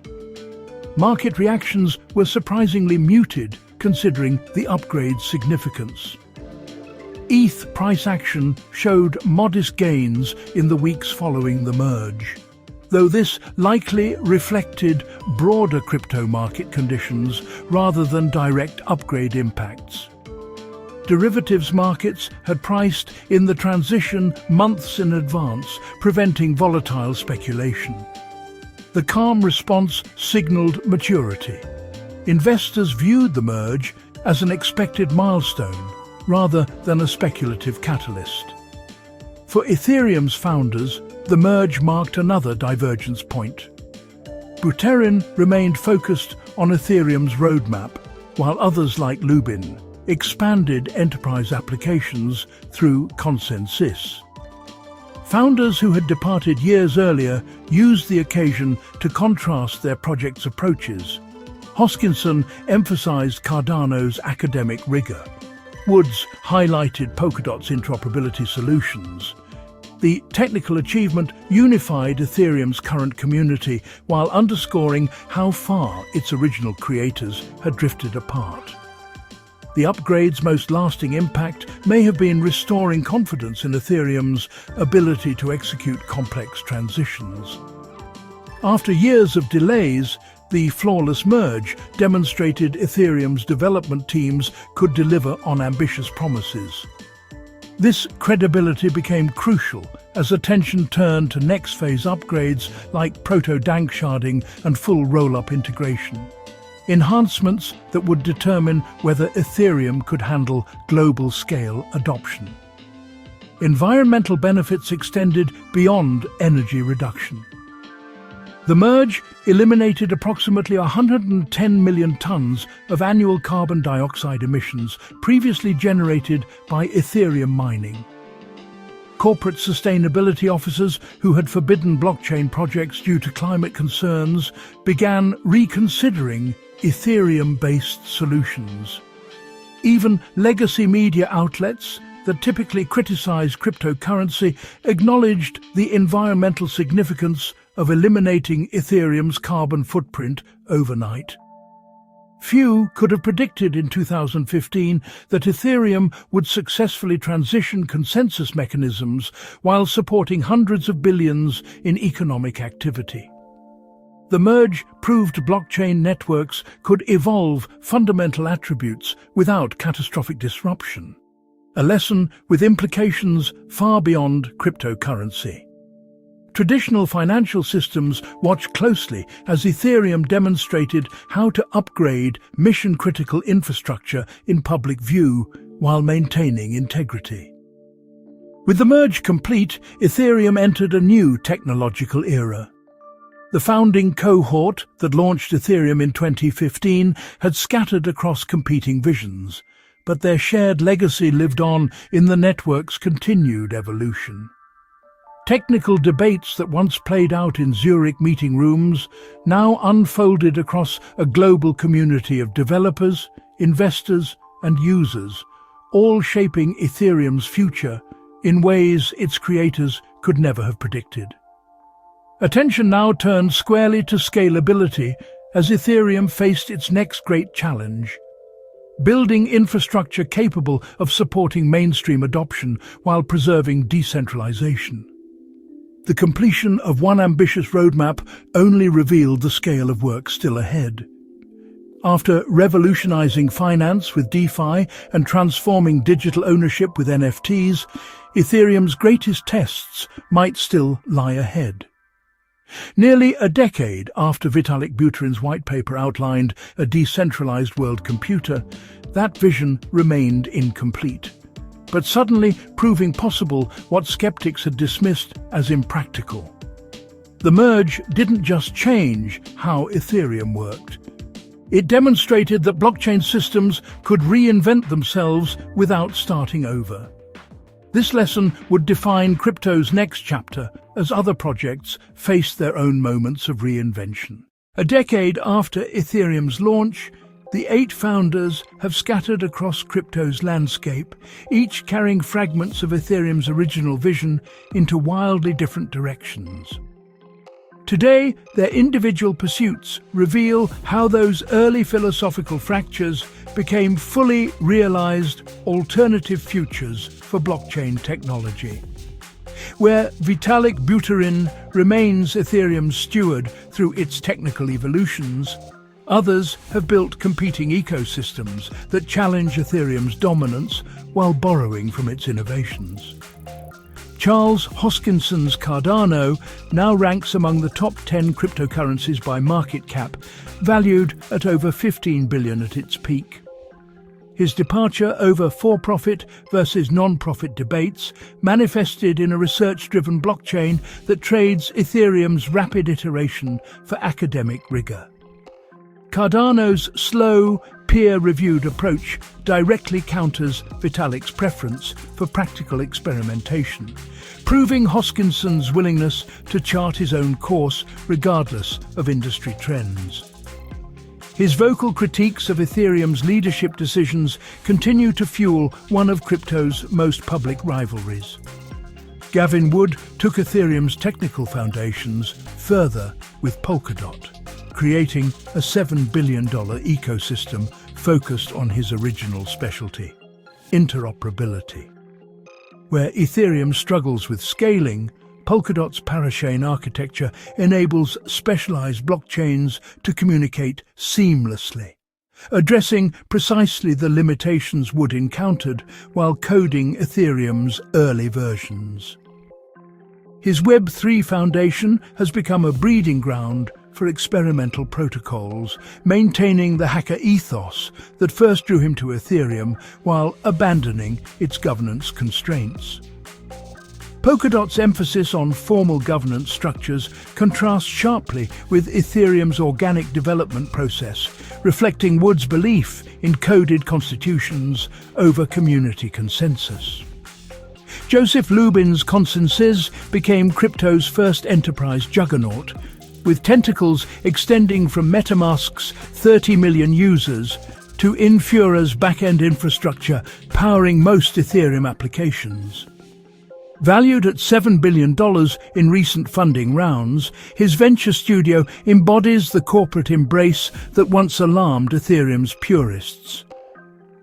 Market reactions were surprisingly muted, considering the upgrade's significance. ETH price action showed modest gains in the weeks following the merge, though this likely reflected broader crypto market conditions rather than direct upgrade impacts. Derivatives markets had priced in the transition months in advance, preventing volatile speculation. The calm response signaled maturity. Investors viewed the merge as an expected milestone, rather than a speculative catalyst. For Ethereum's founders, the merge marked another divergence point. Buterin remained focused on Ethereum's roadmap, while others like Lubin expanded enterprise applications through consensus. Founders who had departed years earlier used the occasion to contrast their projects' approaches. Hoskinson emphasized Cardano's academic rigor. Woods highlighted Polkadot's interoperability solutions. The technical achievement unified Ethereum's current community while underscoring how far its original creators had drifted apart. The upgrade's most lasting impact may have been restoring confidence in Ethereum's ability to execute complex transitions. After years of delays, the flawless merge demonstrated Ethereum's development teams could deliver on ambitious promises. This credibility became crucial as attention turned to next-phase upgrades like proto-dank sharding and full roll-up integration. Enhancements that would determine whether Ethereum could handle global-scale adoption. Environmental benefits extended beyond energy reduction. The merge eliminated approximately 110 million tons of annual carbon dioxide emissions previously generated by Ethereum mining. Corporate sustainability officers who had forbidden blockchain projects due to climate concerns began reconsidering Ethereum-based solutions. Even legacy media outlets that typically criticize cryptocurrency acknowledged the environmental significance of eliminating Ethereum's carbon footprint overnight. Few could have predicted in 2015 that Ethereum would successfully transition consensus mechanisms while supporting hundreds of billions in economic activity. The merge proved blockchain networks could evolve fundamental attributes without catastrophic disruption, a lesson with implications far beyond cryptocurrency. Traditional financial systems watched closely as Ethereum demonstrated how to upgrade mission-critical infrastructure in public view while maintaining integrity. With the merge complete, Ethereum entered a new technological era. The founding cohort that launched Ethereum in 2015 had scattered across competing visions, but their shared legacy lived on in the network's continued evolution. Technical debates that once played out in Zurich meeting rooms now unfolded across a global community of developers, investors, and users, all shaping Ethereum's future in ways its creators could never have predicted. Attention now turned squarely to scalability as Ethereum faced its next great challenge: building infrastructure capable of supporting mainstream adoption while preserving decentralization. The completion of one ambitious roadmap only revealed the scale of work still ahead. After revolutionizing finance with DeFi and transforming digital ownership with NFTs, Ethereum's greatest tests might still lie ahead. Nearly a decade after Vitalik Buterin's white paper outlined a decentralized world computer, that vision remained incomplete, but suddenly proving possible what skeptics had dismissed as impractical. The merge didn't just change how Ethereum worked. It demonstrated that blockchain systems could reinvent themselves without starting over. This lesson would define crypto's next chapter as other projects faced their own moments of reinvention. A decade after Ethereum's launch, the 8 founders have scattered across crypto's landscape, each carrying fragments of Ethereum's original vision into wildly different directions. Today, their individual pursuits reveal how those early philosophical fractures became fully realized alternative futures for blockchain technology. Where Vitalik Buterin remains Ethereum's steward through its technical evolutions, others have built competing ecosystems that challenge Ethereum's dominance while borrowing from its innovations. Charles Hoskinson's Cardano now ranks among the top 10 cryptocurrencies by market cap, valued at over $15 billion at its peak. His departure over for-profit versus non-profit debates manifested in a research-driven blockchain that trades Ethereum's rapid iteration for academic rigor. Cardano's slow, peer-reviewed approach directly counters Vitalik's preference for practical experimentation, proving Hoskinson's willingness to chart his own course regardless of industry trends. His vocal critiques of Ethereum's leadership decisions continue to fuel one of crypto's most public rivalries. Gavin Wood took Ethereum's technical foundations further with Polkadot, creating a $7 billion ecosystem focused on his original specialty, interoperability. Where Ethereum struggles with scaling, Polkadot's parachain architecture enables specialized blockchains to communicate seamlessly, addressing precisely the limitations Wood encountered while coding Ethereum's early versions. His Web3 foundation has become a breeding ground for experimental protocols, maintaining the hacker ethos that first drew him to Ethereum while abandoning its governance constraints. Polkadot's emphasis on formal governance structures contrasts sharply with Ethereum's organic development process, reflecting Wood's belief in coded constitutions over community consensus. Joseph Lubin's Consensus became crypto's first enterprise juggernaut, with tentacles extending from MetaMask's 30 million users to Infura's back-end infrastructure powering most Ethereum applications. Valued at $7 billion in recent funding rounds, his venture studio embodies the corporate embrace that once alarmed Ethereum's purists.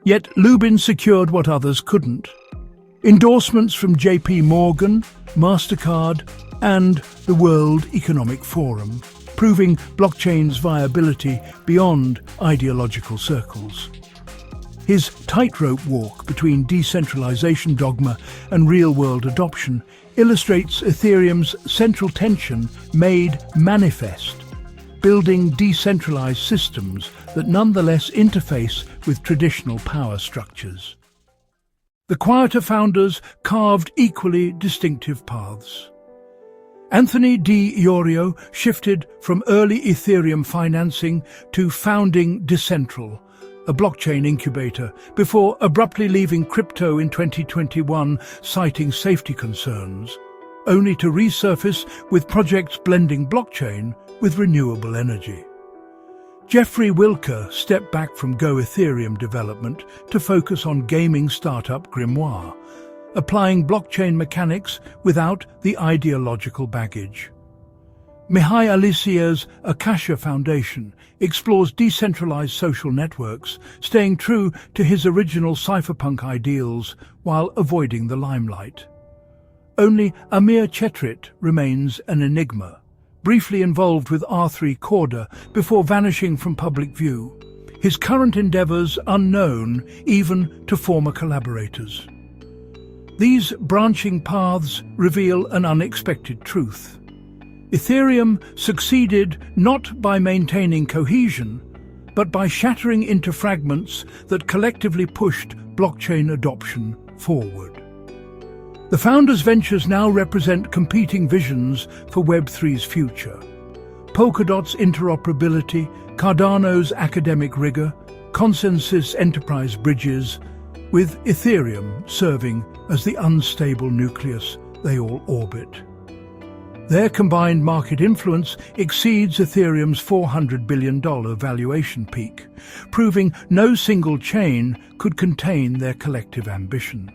Yet Lubin secured what others couldn't: endorsements from JP Morgan, MasterCard, and the World Economic Forum, proving blockchain's viability beyond ideological circles. His tightrope walk between decentralization dogma and real-world adoption illustrates Ethereum's central tension made manifest, building decentralized systems that nonetheless interface with traditional power structures. The quieter founders carved equally distinctive paths. Anthony Di Iorio shifted from early Ethereum financing to founding Decentral, a blockchain incubator, before abruptly leaving crypto in 2021, citing safety concerns, only to resurface with projects blending blockchain with renewable energy. Jeffrey Wilker stepped back from Go Ethereum development to focus on gaming startup Grimoire, applying blockchain mechanics without the ideological baggage. Mihai Alisia's Akasha Foundation explores decentralized social networks, staying true to his original cypherpunk ideals while avoiding the limelight. Only Amir Chetrit remains an enigma, briefly involved with R3 Corda before vanishing from public view, his current endeavors unknown even to former collaborators. These branching paths reveal an unexpected truth. Ethereum succeeded not by maintaining cohesion, but by shattering into fragments that collectively pushed blockchain adoption forward. The founders' ventures now represent competing visions for Web3's future. Polkadot's interoperability, Cardano's academic rigor, Consensus enterprise bridges, with Ethereum serving as the unstable nucleus they all orbit. Their combined market influence exceeds Ethereum's $400 billion valuation peak, proving no single chain could contain their collective ambition.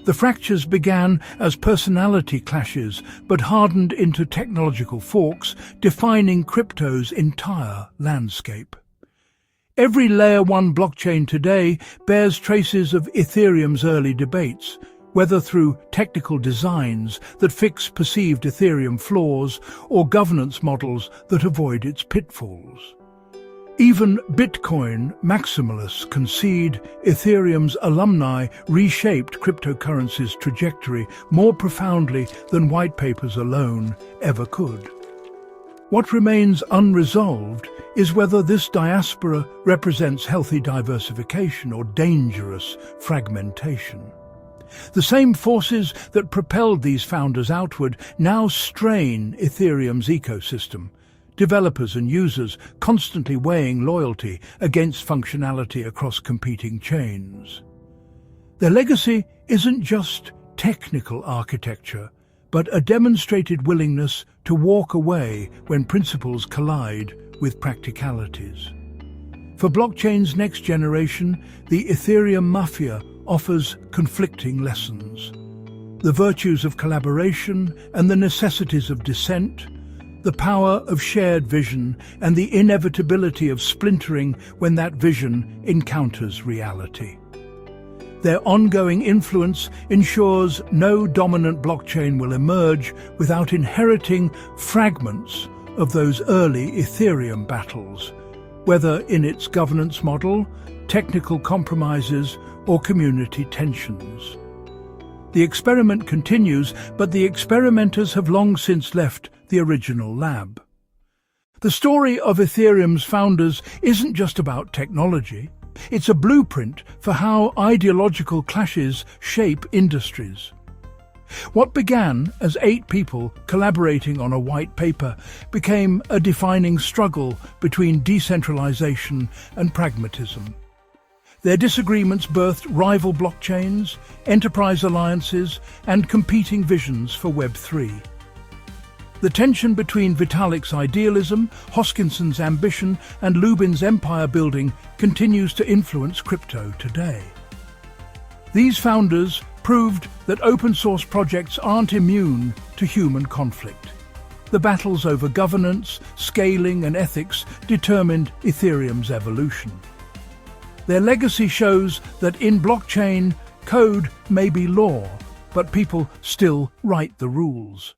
The fractures began as personality clashes, but hardened into technological forks, defining crypto's entire landscape. Every Layer 1 blockchain today bears traces of Ethereum's early debates, whether through technical designs that fix perceived Ethereum flaws or governance models that avoid its pitfalls. Even Bitcoin maximalists concede Ethereum's alumni reshaped cryptocurrency's trajectory more profoundly than white papers alone ever could. What remains unresolved is whether this diaspora represents healthy diversification or dangerous fragmentation. The same forces that propelled these founders outward now strain Ethereum's ecosystem, developers and users constantly weighing loyalty against functionality across competing chains. Their legacy isn't just technical architecture, but a demonstrated willingness to walk away when principles collide with practicalities. For blockchain's next generation, the Ethereum Mafia offers conflicting lessons. The virtues of collaboration and the necessities of dissent, the power of shared vision and the inevitability of splintering when that vision encounters reality. Their ongoing influence ensures no dominant blockchain will emerge without inheriting fragments of those early Ethereum battles, whether in its governance model, technical compromises, or community tensions. The experiment continues, but the experimenters have long since left the original lab. The story of Ethereum's founders isn't just about technology. It's a blueprint for how ideological clashes shape industries. What began as 8 people collaborating on a white paper became a defining struggle between decentralization and pragmatism. Their disagreements birthed rival blockchains, enterprise alliances, and competing visions for Web3. The tension between Vitalik's idealism, Hoskinson's ambition, and Lubin's empire-building continues to influence crypto today. These founders proved that open-source projects aren't immune to human conflict. The battles over governance, scaling, and ethics determined Ethereum's evolution. Their legacy shows that in blockchain, code may be law, but people still write the rules.